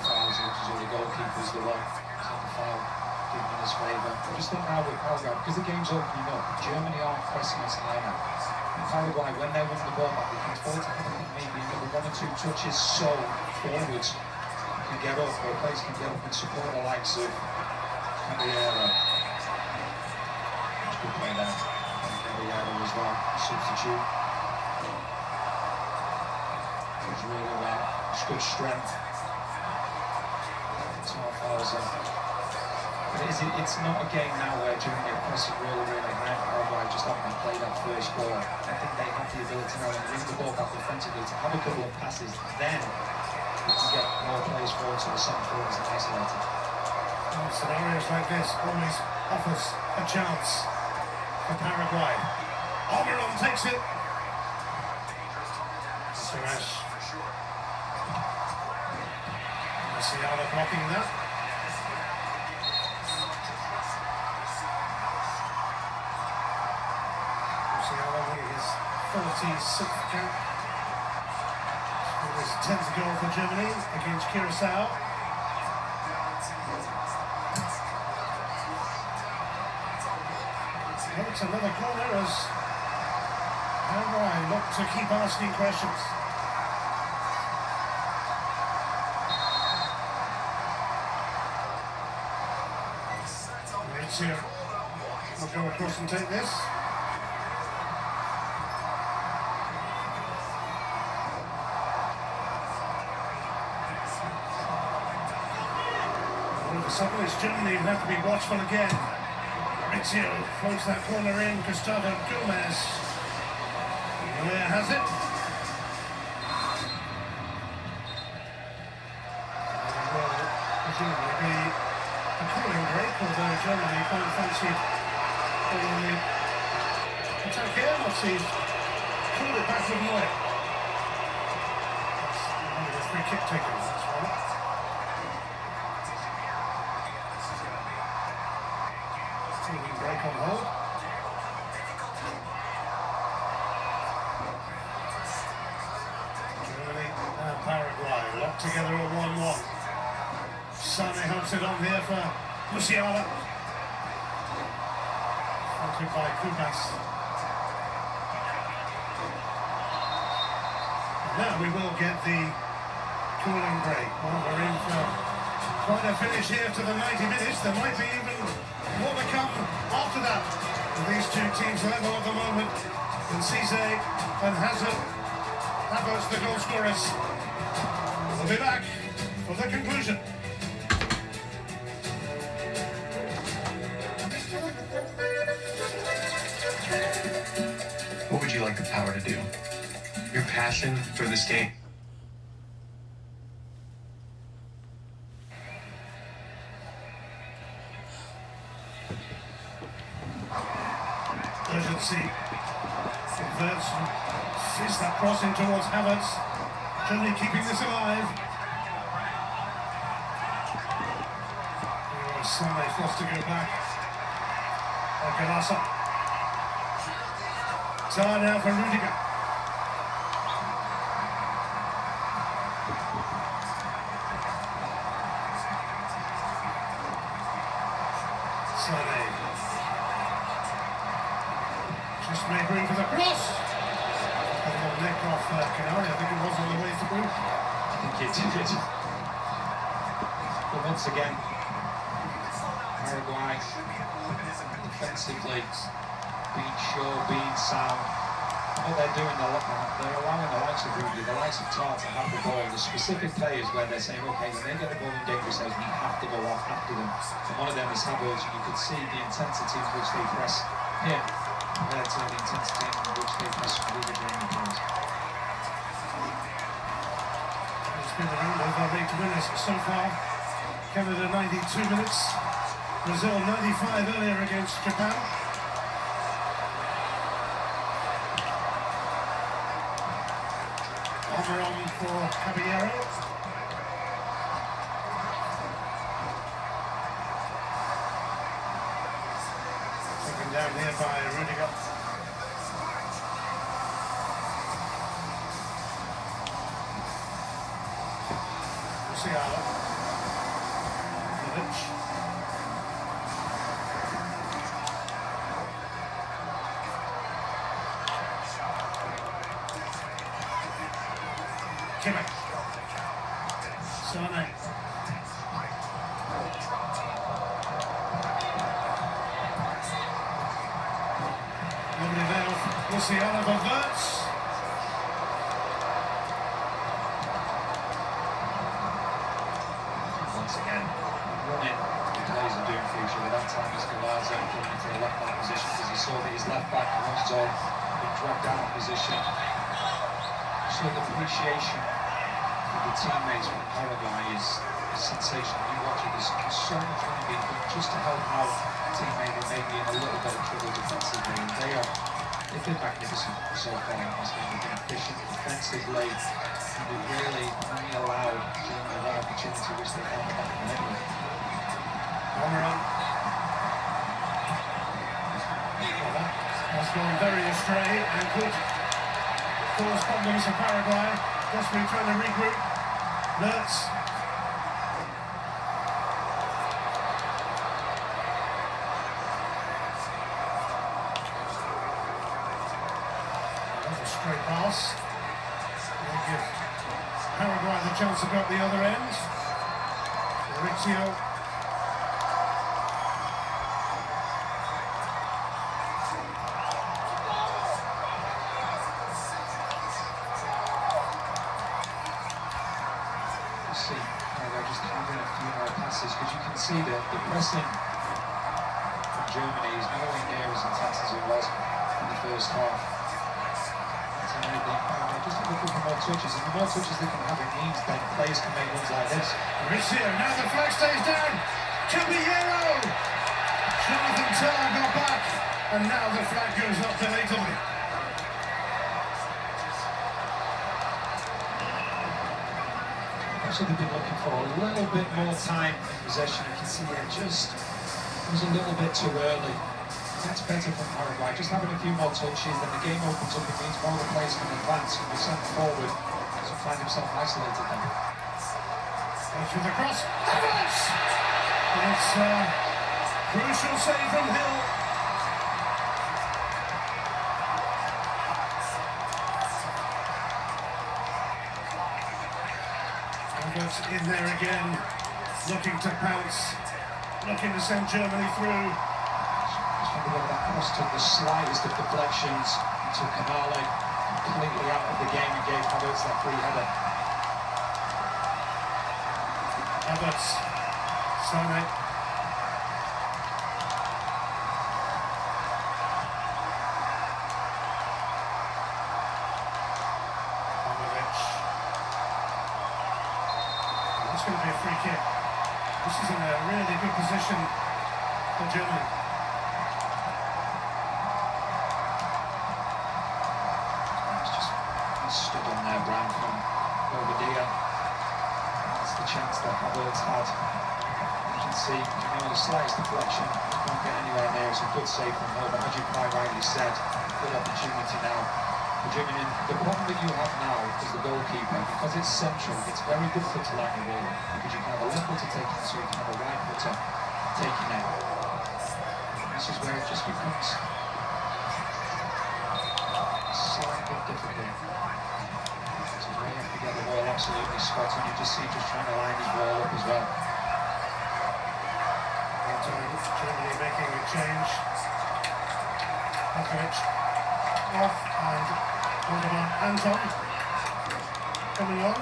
Fouls, which is all the goalkeeper's the one. It's not the foul given in his favour. I just think now with Paraguay, because the game's opening up, Germany aren't pressing as high now. And Paraguay, when they win the ball back, they can afford to have maybe another 1 or 2 touches so forwards can get up, or players can get up and support the likes of Caballero. Good play there from Caballero as well, substitute. It's really well, it's good strength. It's all fouls there. But it's not a game now where Germany are pressing really, really high. Paraguay just haven't played that first ball. I think they have the ability now to win the ball back defensively, to have a couple of passes, then we can get more plays forward to the centre forwards and isolated. Well, scenarios like this always offers a chance for Paraguay. Almiron takes it. Suresh. Musiala blocking that. Musiala winning his 46th cap. It was 10th goal for Germany against Curacao. Well, it's another corner as Paraguay look to keep asking questions. Maurizio will go across and take this. All of a sudden it's Germany who have to be watchful again. Maurizio floats that corner in. Gustavo Gomez. There has it. There will presumably be a cooling break, although Germany quite fancied on the attack here. Let's see, cool it back with Neuer. That's one of the free kick takers, that's right. Cooling break on hold. Germany and Paraguay locked together at 1-1. Sane helps it on here for Musiala. Fronted by Kubas. And now we will get the cooling break. Well, we're in for quite a finish here to the 90 minutes. There might be even more to come after that. These two teams level at the moment. And Cisse and Hazard. Havertz, the goal scorers. We'll be back for the conclusion. What would you like the power to do? Your passion for this game? Urgency. Verts sees that crossing towards Havertz. Germany keeping this alive. Sane forced to go back. Galasa. Now for Rudiger. Sane. Just made room for the cross. A little neck off Canary. I think it was on the way through. I think it did. But once again, Paraguay defensively being sure, being sound. What they're doing, they're allowing the likes of Rudy, the likes of Tar to have the ball. The specific players where they're saying, okay, when they get the ball in dangerous areas, we have to go off after them. And one of them is Havertz, and you could see the intensity in which they press him compared to the intensity in which they press Rudy during the games. It's been a round of our 8 winners so far. Canada 92 minutes. Brazil 95 earlier against Japan. Almiron for Caballero. Taken down here by Rudiger. Musiala. Vidic. Kimmich. Sane. Lovely there with Musiala for Verts. Once again, running, the players are doing for you saw that his left back Alonso been dragged out of position. So the appreciation for the teammates from Paraguay is sensational. You watch it, there's so much money being done just to help out a teammate that may be in a little bit of trouble defensively. And they've been magnificent so far in this game. They've been efficient defensively, and they've really only allowed Germany that opportunity which they found the back of the net with. Omran. That's gone very astray and could cause problems for Paraguay. Desperately trying to regroup. Wirtz. That's a straight pass. They give Paraguay the chance to go at the other end. Maurizio. See, just having a few more passes because you can see that the pressing from Germany is nowhere near as intense as it was in the first half. Just looking for more touches, and the more touches they can have, it means then players can make runs like this. Maurizio, now the flag stays down. Caballero! Jonathan Tah got back, and now the flag goes up belatedly. So they've been looking for a little bit more time in possession. You can see it just was a little bit too early. That's better from Paraguay. Just having a few more touches, then the game opens up. It means more of the players can advance and be sent forward. So find himself isolated then. Goes with the cross. Havertz! It's a crucial save from Hill. Havertz in there again, looking to pounce, looking to send Germany through. Just wonder whether that cross took the slightest of deflections and took Canale completely out of the game and gave Havertz that free header. Havertz, Sane. It's going to be a free kick. This is in a really good position for Germany. He's stood on there, Brown from Bobadilla. That's the chance that Havertz had. You can see, the slightest deflection, he can't get anywhere near. It's a good save from Hill, but as you quite rightly said, good opportunity now. Germany, the problem that you have now is the goalkeeper, because it's central, it's very difficult to line the ball, because you can have a left footer taking it, so you can have a right footer taking it. This is where it just becomes slightly difficult. This is where you have to get the ball absolutely spot on. You just see just trying to line his ball up as well. Germany making a change. Petrovic off and Anton coming on.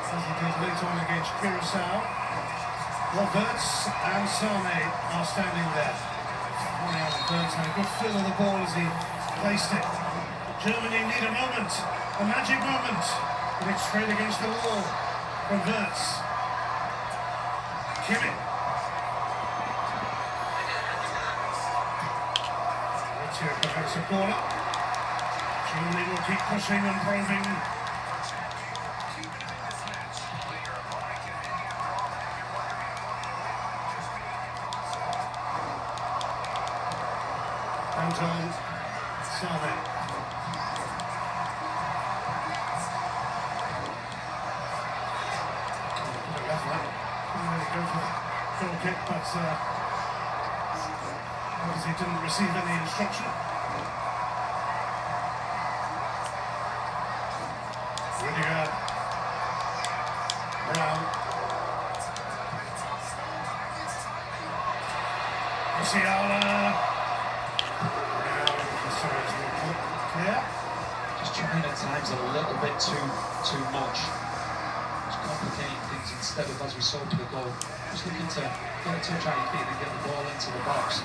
As he did late on against Curacao. Wirtz and Sane are standing there. Wirtz had a good feel of the ball as he placed it. Germany need a moment, a magic moment. And it's straight against the wall from Wirtz. Kimmich. Here prevents a corner. Germany will keep pushing and probing. Anton Sane. Couldn't really go for the goal kick, but obviously didn't receive any instruction. Rudiger, Brown, Musiala, Brown, clear. Just trying at times a little bit too much. Just complicating things instead of, as we saw to the goal, just looking to get a touch on your feet and get the ball into the box.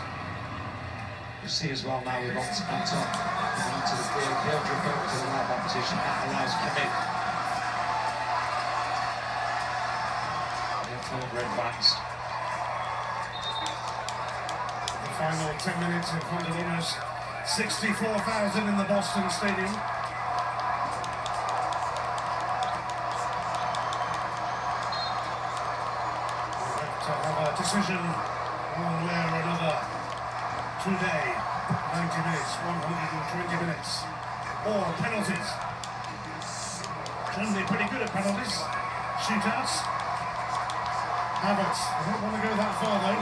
You see as well now with Anton coming onto the field, he'll drift over to the right back position. That allows Kimmich. Further advanced. The final 10 minutes in front of almost 64,000 in the Boston Stadium. We have to have a decision one way or another today. 90 minutes, 120 minutes, or penalties. Germany pretty good at penalties. Shootouts. Havertz, I don't want to go that far though.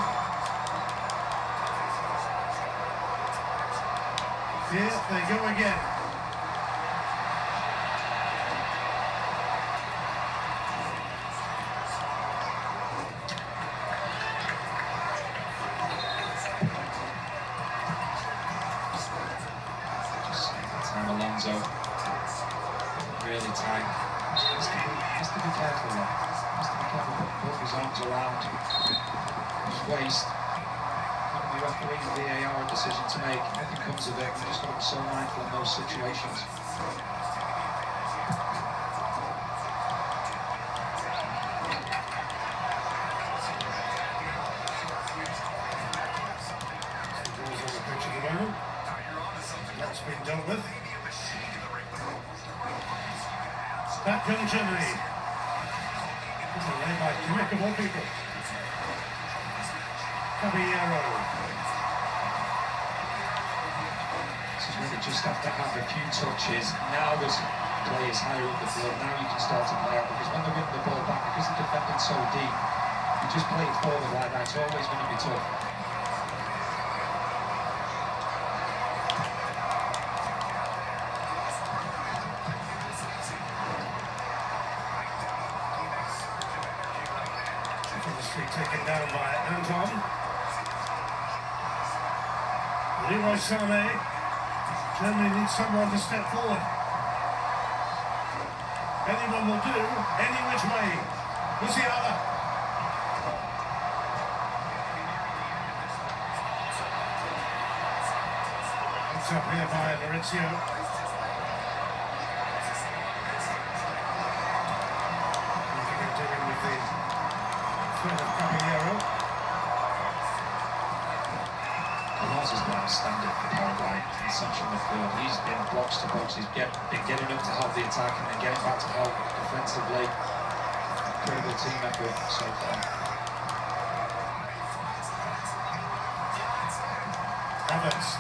Here they go again. Time Alonso, really tight. Has to be careful there. Has to be careful, put his arms around his waist. The referee and VAR decision to make. Nothing comes of it. We just got to be so mindful in those situations. Balls on the pitch at the moment. That's been dealt with. Back in Germany. This is led by Kimmich of all people. Caballero. This is really just have to have a few touches. Now there's players higher up the field. Now you can start to play out, because when they're winning the ball back, because they're defending so deep, you just play it forward like that. It's always going to be tough. Taken down by Anton. Leroy Sané. Germany needs someone to step forward. Anyone will do, any which way. Musiala. It's up here by Maurizio. Dealing with the threat of Caballero. Lars has been outstanding for Paraguay in central midfield. He's been box to box. He's been getting up to help the attack and then getting back to help defensively. Incredible team effort so far. Havertz.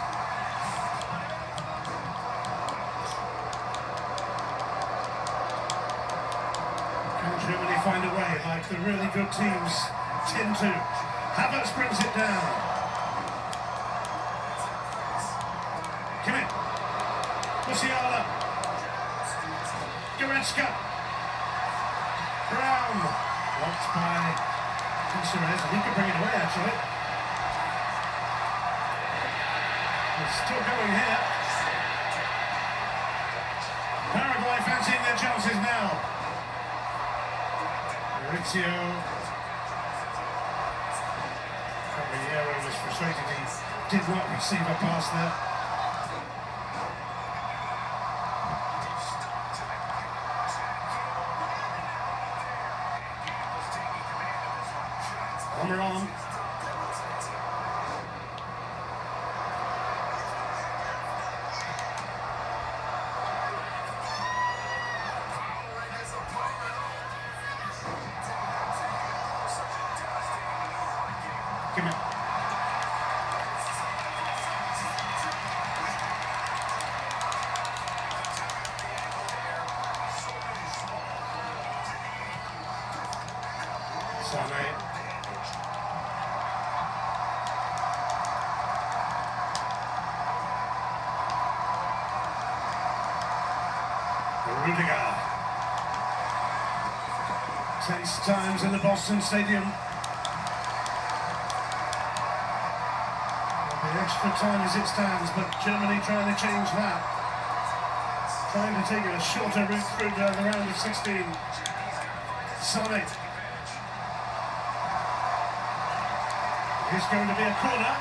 Can Germany find a way like the really good teams tend to? Havertz brings it down. Kimmich. Musiala. Goretzka. Brown. Blocked by Suarez. He could bring it away actually. It's still going here. Paraguay fancying their chances now. Maurizio. Caballero was frustrated he did not receive a pass there. Almiron. Kimmich. Sané. Rudiger. Tense times in the Boston Stadium. The extra time as it stands, but Germany trying to change that. Trying to take a shorter route through the round of 16. Sané. It's going to be a corner.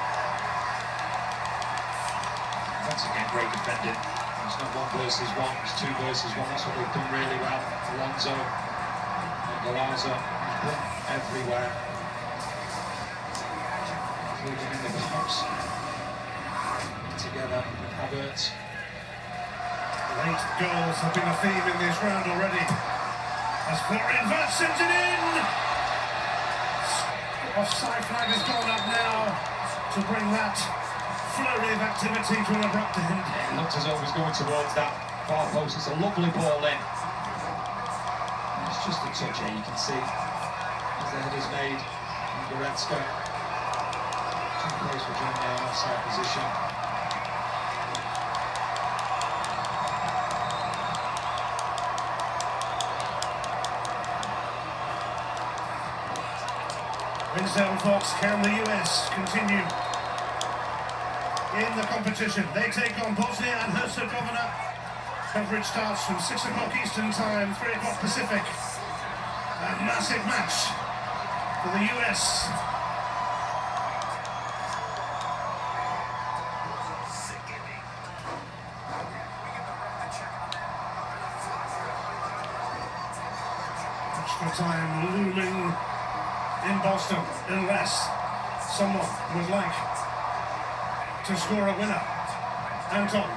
Once again, great defending. It's not 1 versus 1, it's 2 versus 1. That's what they've done really well. Alonso and Galazza has been everywhere. Including in the box. Together with Havertz. Late goals have been a theme in this round already. As Florian Wirtz sends it in! Offside flag has gone up now to bring that flurry of activity to an abrupt end. It looked as though it was going towards that far post. It's a lovely ball in. It's just a touch here, you can see as the header's made from Goretzka. Two plays for Germany in offside position. Wednesday on Fox, can the US continue in the competition? They take on Bosnia and Herzegovina. Coverage starts from 6 o'clock Eastern Time, 3 o'clock Pacific. A massive match for the US. Extra time looming in Boston, unless someone would like to score a winner. Anton.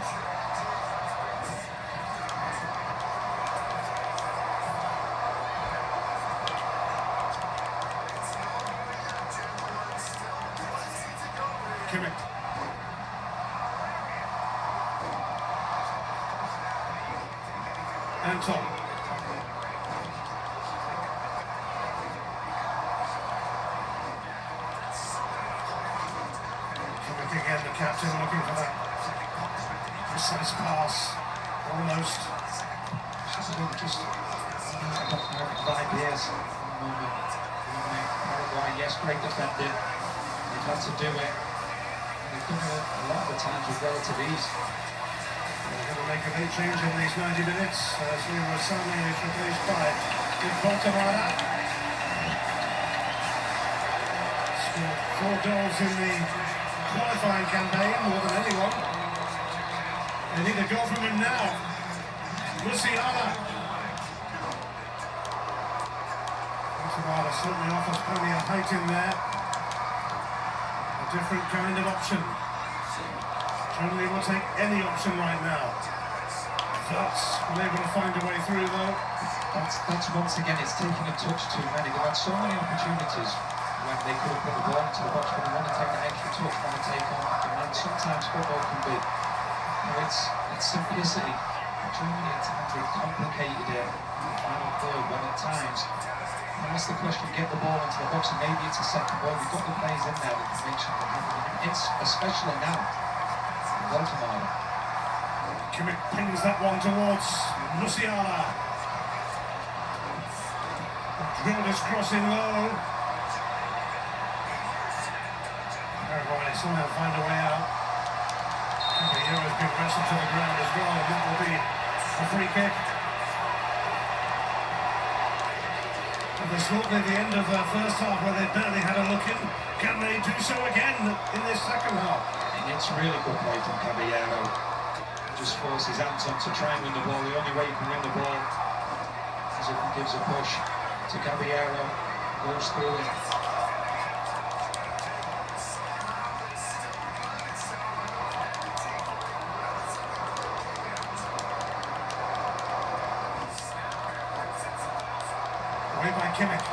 Kimmich. Anton. Again, the captain looking for that precise pass, almost. Just of ideas at the moment. Paraguay, yes, great defending. They've had to do it. And they've done it a lot of the times with relative ease. They're going to make a big change in these 90 minutes. Leroy Sané is replaced by Voltemara. Scored 4 goals in the qualifying campaign, more than anyone. They need a goal from him now. Musiala. Musiala certainly offers plenty of height in there. A different kind of option. Germany will take any option right now. That's unable to find a way through though. That's once again, it's taking a touch too many. They've had so many opportunities when they could have put the ball into the box, but they want to take that extra touch, want to take on the man. Sometimes football can be, it's simplicity. Germany at times they've complicated it in the final third, when at times, and that's the question, get the ball into the box and maybe it's a second ball. We've got the players in there that can make something happen. It's especially now, Voltemara. Kimmich pings that one towards Musiala. Drilled is crossing low. Paraguay somehow find a way out. Caballero has been wrestled to the ground as well, and that will be a free kick. And this will be the end of the first half where they barely had a look in. Can they do so again in this second half? And it's really good play from Caballero. Just forces Anton to try and win the ball. The only way you can win the ball is if he gives a push to Caballero, goes through it. Away by Kimmich.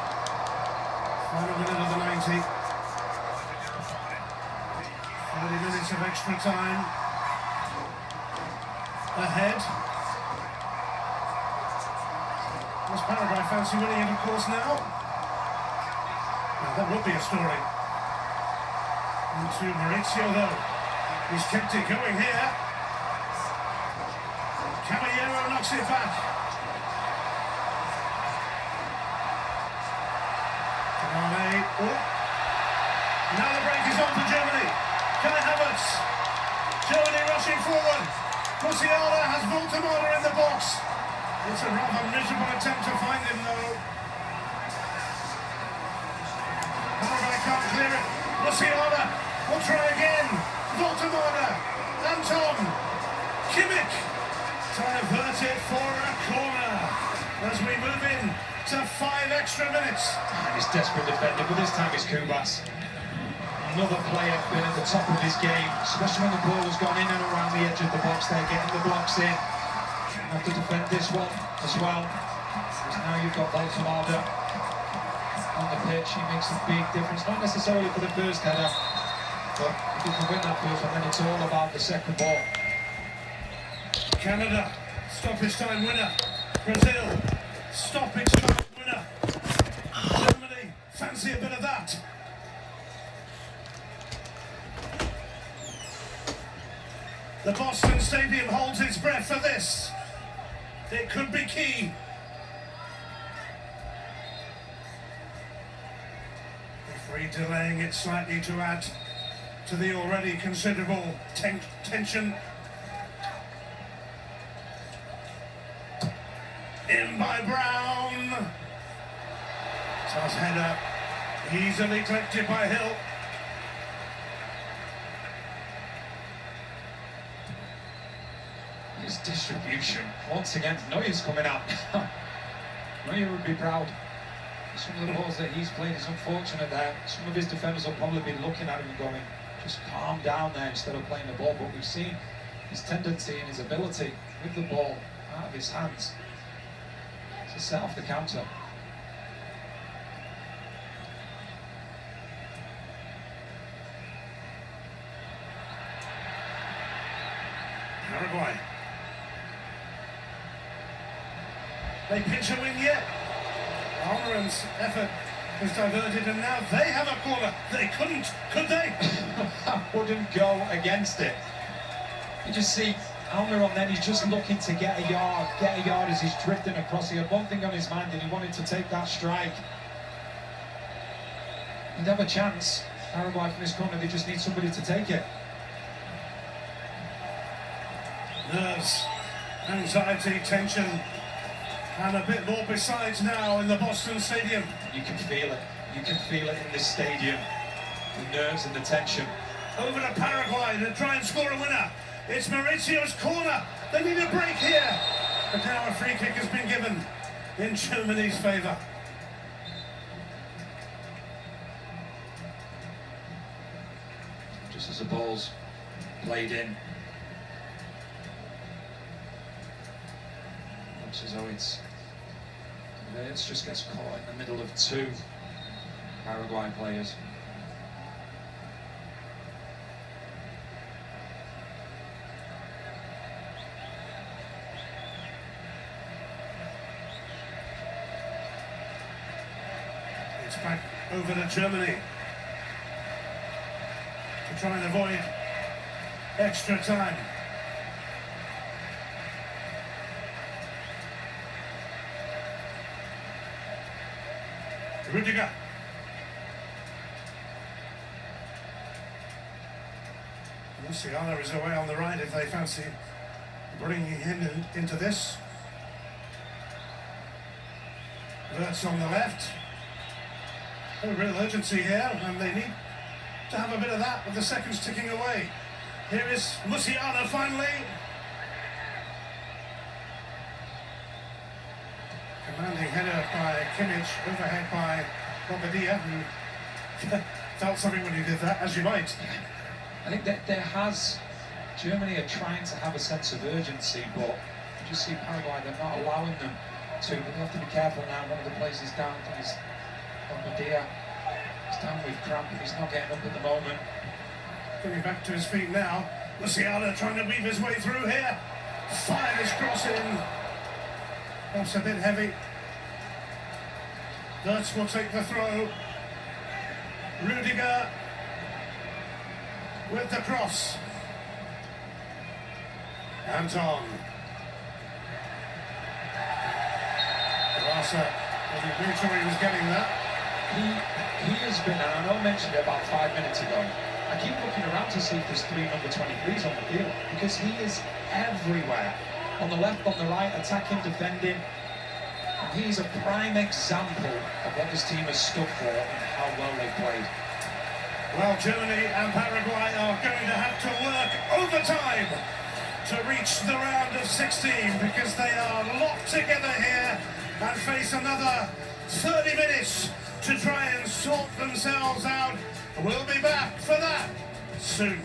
Final minute of the 90. 30 minutes of extra time. Ahead. Does Paraguay fancy winning it, of course, now? Well, that would be a story. Into Maurizio, though. He's kept it going here. Caballero knocks it back. Kamane. Oh. Now the break is on for Germany. Kai Havertz. Germany rushing forward. Musiala has Voltemara in the box. It's a rather miserable attempt to find him, though. Paraguay can't clear it. Musiala will try again. Voltemada. Anton. Kimmich. To avert it for a corner. As we move in to 5 extra minutes. And he's desperate defending, but this time it's Kubas. Another player been at the top of his game, especially when the ball has gone in and around the edge of the box. They're getting the blocks in. Have to defend this one as well. Because now you've got Voltemada on the pitch. He makes a big difference, not necessarily for the first header, but if you can win that first one, then it's all about the second ball. Canada, stoppage time winner. Brazil, stoppage time winner. Germany, fancy a bit of that. The Boston Stadium holds its breath for this. It could be key. Referee delaying it slightly to add to the already considerable tension. In by Brown. Toss header. Easily collected by Hill. His distribution, once again, Neuer's coming out. Neuer would be proud. Some of the balls that he's played is unfortunate there. Some of his defenders will probably be looking at him and going, just calm down there instead of playing the ball. But we've seen his tendency and his ability with the ball out of his hands to set off the counter. Paraguay. They pinch a win yet. Almiron's effort was diverted and now they have a corner. They couldn't, could they? Wouldn't go against it. You just see Almiron then, he's just looking to get a yard as he's drifting across. He had one thing on his mind and he wanted to take that strike. He'd have a chance. Paraguay from this corner, they just need somebody to take it. Nerves, anxiety, tension, and a bit more besides now in the Boston Stadium. You can feel it. You can feel it in this stadium. The nerves and the tension. Over to Paraguay to try and score a winner. It's Mauricio's corner. They need a break here. But now a free kick has been given in Germany's favour. Just as the ball's played in. Looks as though Wirtz just gets caught in the middle of two Paraguay players. It's back over to Germany to try and avoid extra time. Rudiger. Musiala is away on the right if they fancy bringing him into this. Wirtz on the left. No real urgency here, and they need to have a bit of that with the seconds ticking away. Here is Musiala finally. Commanding header by Kimmich, overhead by Bobadilla, who felt something when he did that, as you might. I think that Germany are trying to have a sense of urgency, but you just see Paraguay, they're not allowing them to. But they have to be careful now. One of the players is down, I think it's Bobadilla. He's down with cramp and he's not getting up at the moment. Coming back to his feet now. Musiala trying to weave his way through here. Fired his cross in. That's a bit heavy. Wirtz will take the throw. Rudiger with the cross. Anton. Barca, he made sure he was getting that. He has been, and I know I mentioned it about 5 minutes ago, I keep looking around to see if there's 3 number 23s on the field, because he is everywhere. On the left, on the right, attacking, defending. And he's a prime example of what this team has stood for and how well they played. Well, Germany and Paraguay are going to have to work overtime to reach the round of 16 because they are locked together here and face another 30 minutes to try and sort themselves out. We'll be back for that soon.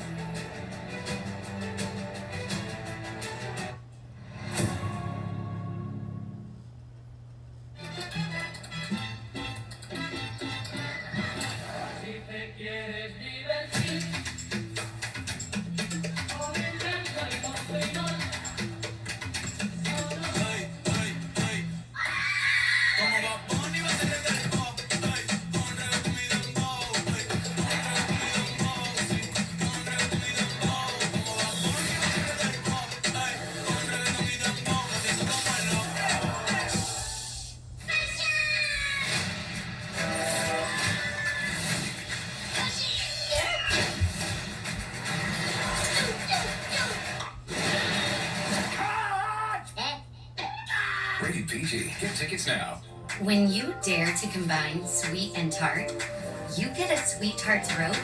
Rated PG. Get tickets now. When you dare to combine sweet and tart, you get a sweet tart throat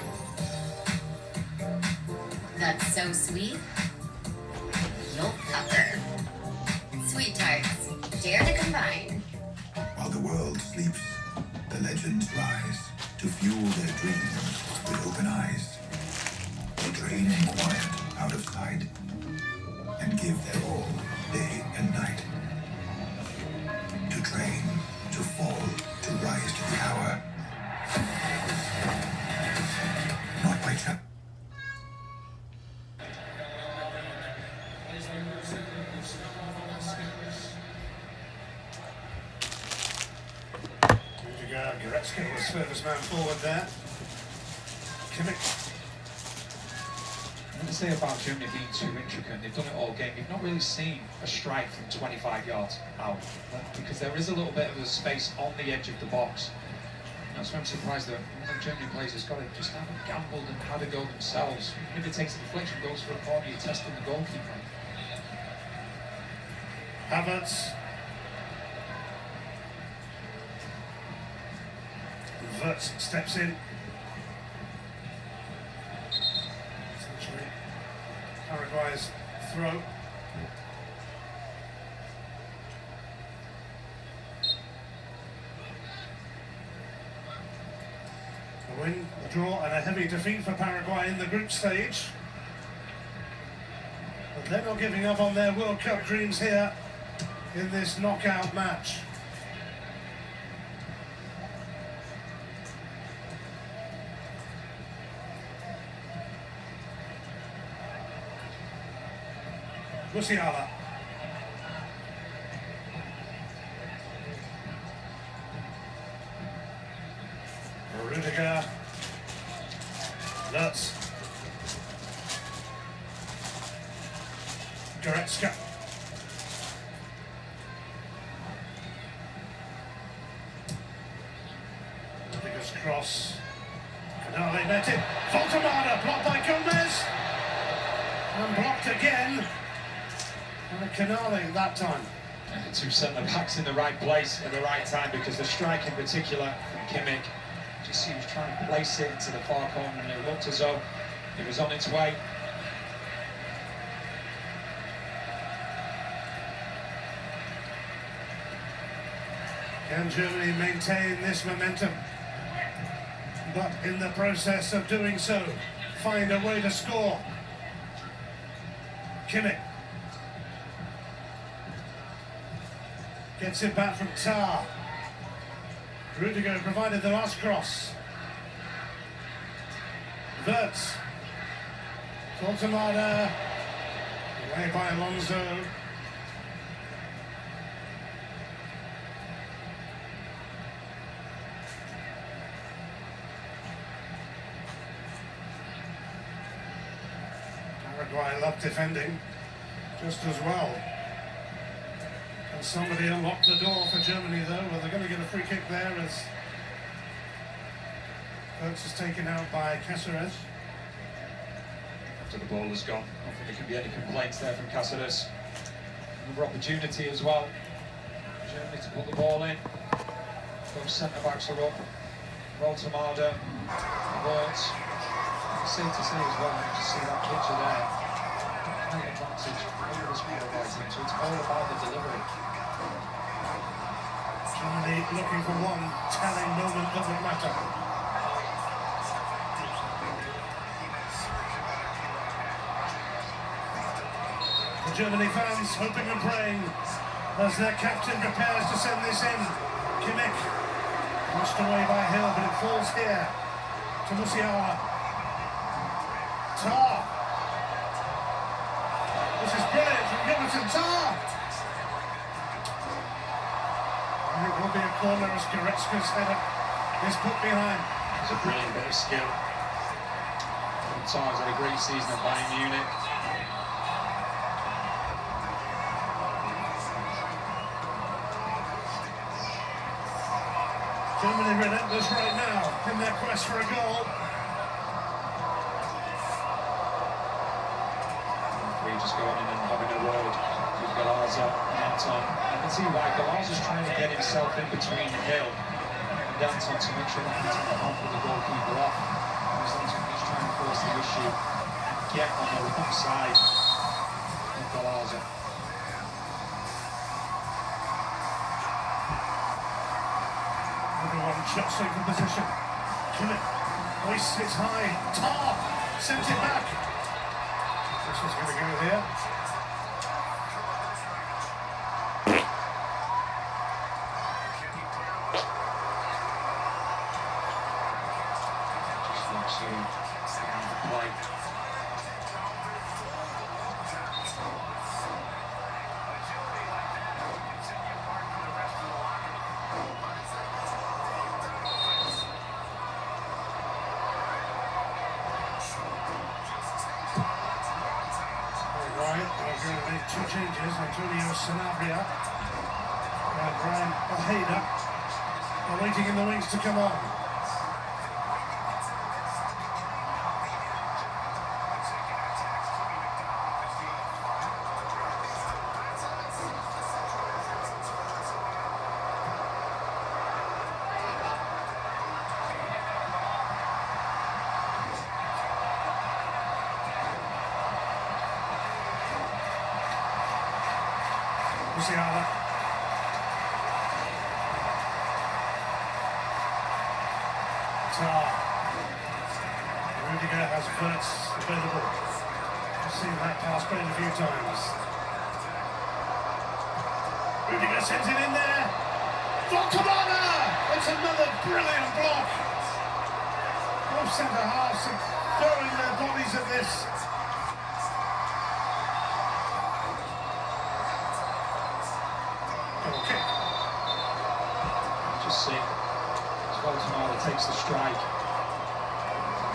that's so sweet, you'll pucker. Sweet tarts, dare to combine. While the world sleeps, the legends rise to fuel their dreams with open eyes. They train in quiet, out of sight, and give their all, day and night. To train, to fall, to rise to the hour. Not by chance. Goretzka was furthest man forward there. Kimmich. I'm going to say about Germany being too intricate, and they've done it all game. You've not really seen a strike from 25 yards out because there is a little bit of a space on the edge of the box. That's why I'm surprised that one of the Germany players has got to just haven't gambled and had a go themselves. If it takes a deflection, goes for a corner, you're testing the goalkeeper. Havertz. Wirtz steps in. Essentially, Paraguay's throw. A win, a draw and a heavy defeat for Paraguay in the group stage. But they're not giving up on their World Cup dreams here in this knockout match. Musiala. Rudiger. Lutz. Goretzka. Rudiger's cross. Canale met it. Voltemada blocked by Gomez. And blocked again. Canale that time. Two centre-backs in the right place at the right time because the strike in particular from Kimmich, just he was trying to place it into the far corner and it looked as though it was on its way. Can Germany maintain this momentum? But in the process of doing so, find a way to score. Kimmich. Gets it back from Tar. Rudiger provided the last cross. Wirtz. Voltemada. Away by Alonso. Paraguay love defending just as well. And somebody unlocked the door for Germany though. Well, they're going to get a free kick there as Wirtz is taken out by Cáceres. After the ball has gone, I don't think there can be any complaints there from Cáceres. Another opportunity as well. Germany to put the ball in. Both centre-backs are up. Voltemada, Wirtz. It's safe to say as well, when you just see that picture there, great advantage for this Paraguay team. So it's all about the delivery. Germany looking for one telling moment that would matter. The Germany fans hoping and praying as their captain prepares to send this in. Kimmich pushed away by Hill, but it falls here to Musiala. Tar. This is brilliant from Jonathan Tar. And it will be a corner as Goretzka's header is put behind. It's a brilliant bit of skill. Tar's had a great season at Bayern Munich. Germany relentless right now in their quest for a goal. We're just going in and having a word with Galarza and Anton. I can see why Galarza's trying to get himself in between Hill and Anton to make sure that Anton can't put the goalkeeper off. Whereas Anton is trying to force the issue and get on the wrong side of Galarza. Everyone jostling for position. Kimmich hoists it high. Tar sent it back. This is going to go here. Just looks to play. They're going to make two changes. Antonio Sanabria and Brian Ojeda are waiting in the wings to come on. Musiala. Tar. Rudiger has Wirtz available. I've seen that pass played a few times. Rudiger sends it in there. Kamada! It's another brilliant block. Both centre halves are throwing their bodies at this. Kick. Just see as Voltamala takes the strike. It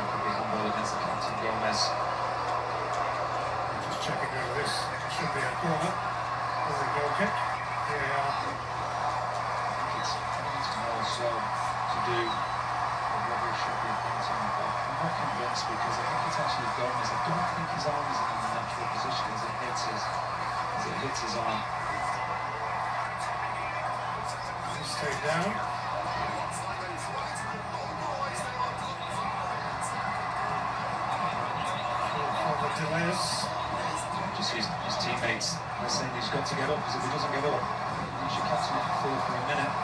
could be handball against the captain Gomez. Just checking over this. It should be a corner. Or a goal kick. Here we are. It's more so to do with whether it should be a penalty. But I'm not convinced because I think it's actually Gomez. I don't think his arm is in the natural position as it hits his arm. Stayed down. For the delays. Just his teammates are saying he's got to get up because if he doesn't get up, he should catch him off the field for a minute.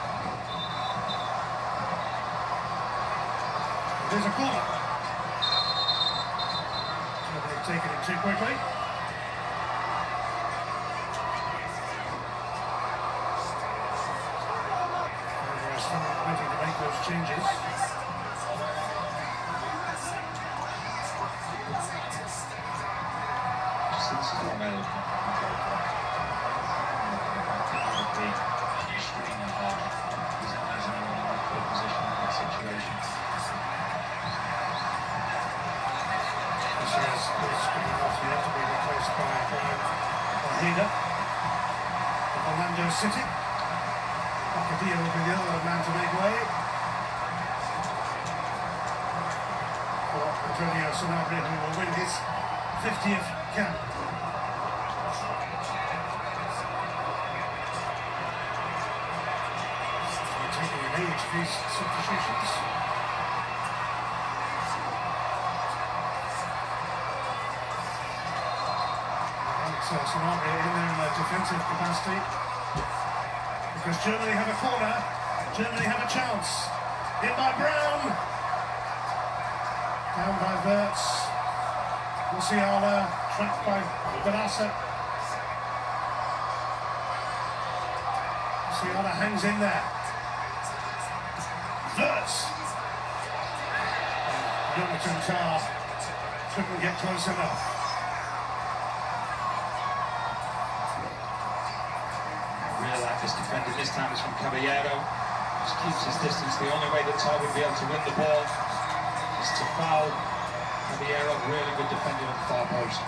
There's a corner. So they've taken it too quickly. Waiting to make those changes. This is what Melo can be extremely hard. He's in a really good position in that situation. This is good enough yet to be replaced by Brian Ojeda of Orlando City. Bacadillo will be the other man to make way. For Antonio Sanabria, who will win his 50th cap. We're taking an age for these substitutions. Sanabria in there in a defensive capacity. Because Germany have a corner, Germany have a chance. In by Brown. Down by Wirtz. Musiala trapped by Benassa. Musiala hangs in there. Wirtz. Jonathan Tah couldn't get close enough. Real Atlas defending this time is from Caballero. Just keeps his distance. The only way that Tah would be able to win the ball is to foul Caballero. Really good defending at the far post.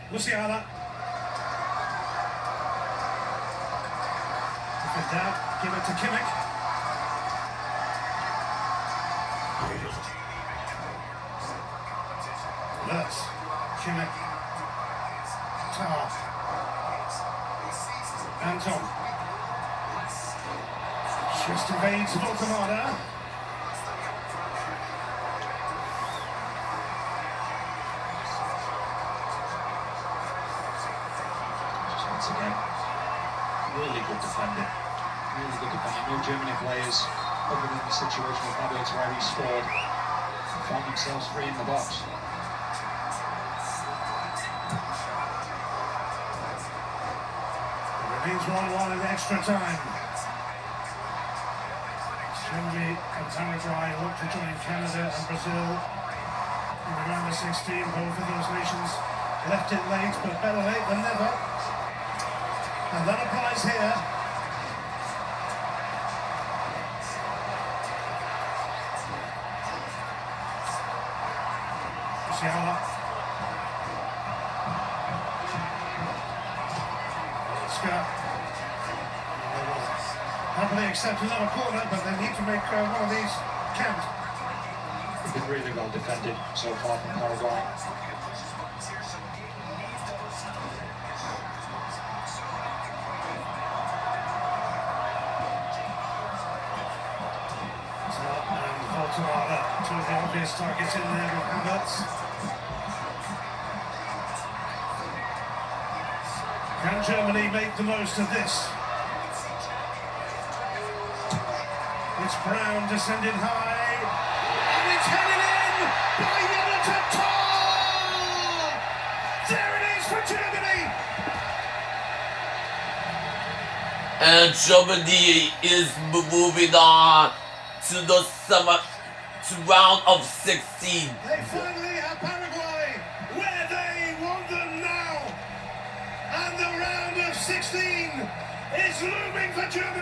Musiala. If in doubt, give it to Kimmich. Wirtz. Kimmich. Tah. Anton. Just evades Voltemada. Once again, really good defending. Really good defending. No Germany players, other than the situation with Havertz where he scored, found themselves free in the box. It remains 1-1 in extra time. Germany and Paraguay look to join Canada and Brazil in the round of 16. Both of those nations left it late, but better late than never. And that applies here. Musiala. Oscar. They will happily accept another corner, but they need to make one of these count. Been really well defended so far from Paraguay. And Voltemada, two of the obvious targets in there with Havertz. Can Germany make the most of this? It's Brown descending high, and it's headed in by Jonathan Tah! There it is for Germany! And Germany is moving on to the round of 16. They finally have Paraguay, where they want them now! And the round of 16 is looming for Germany!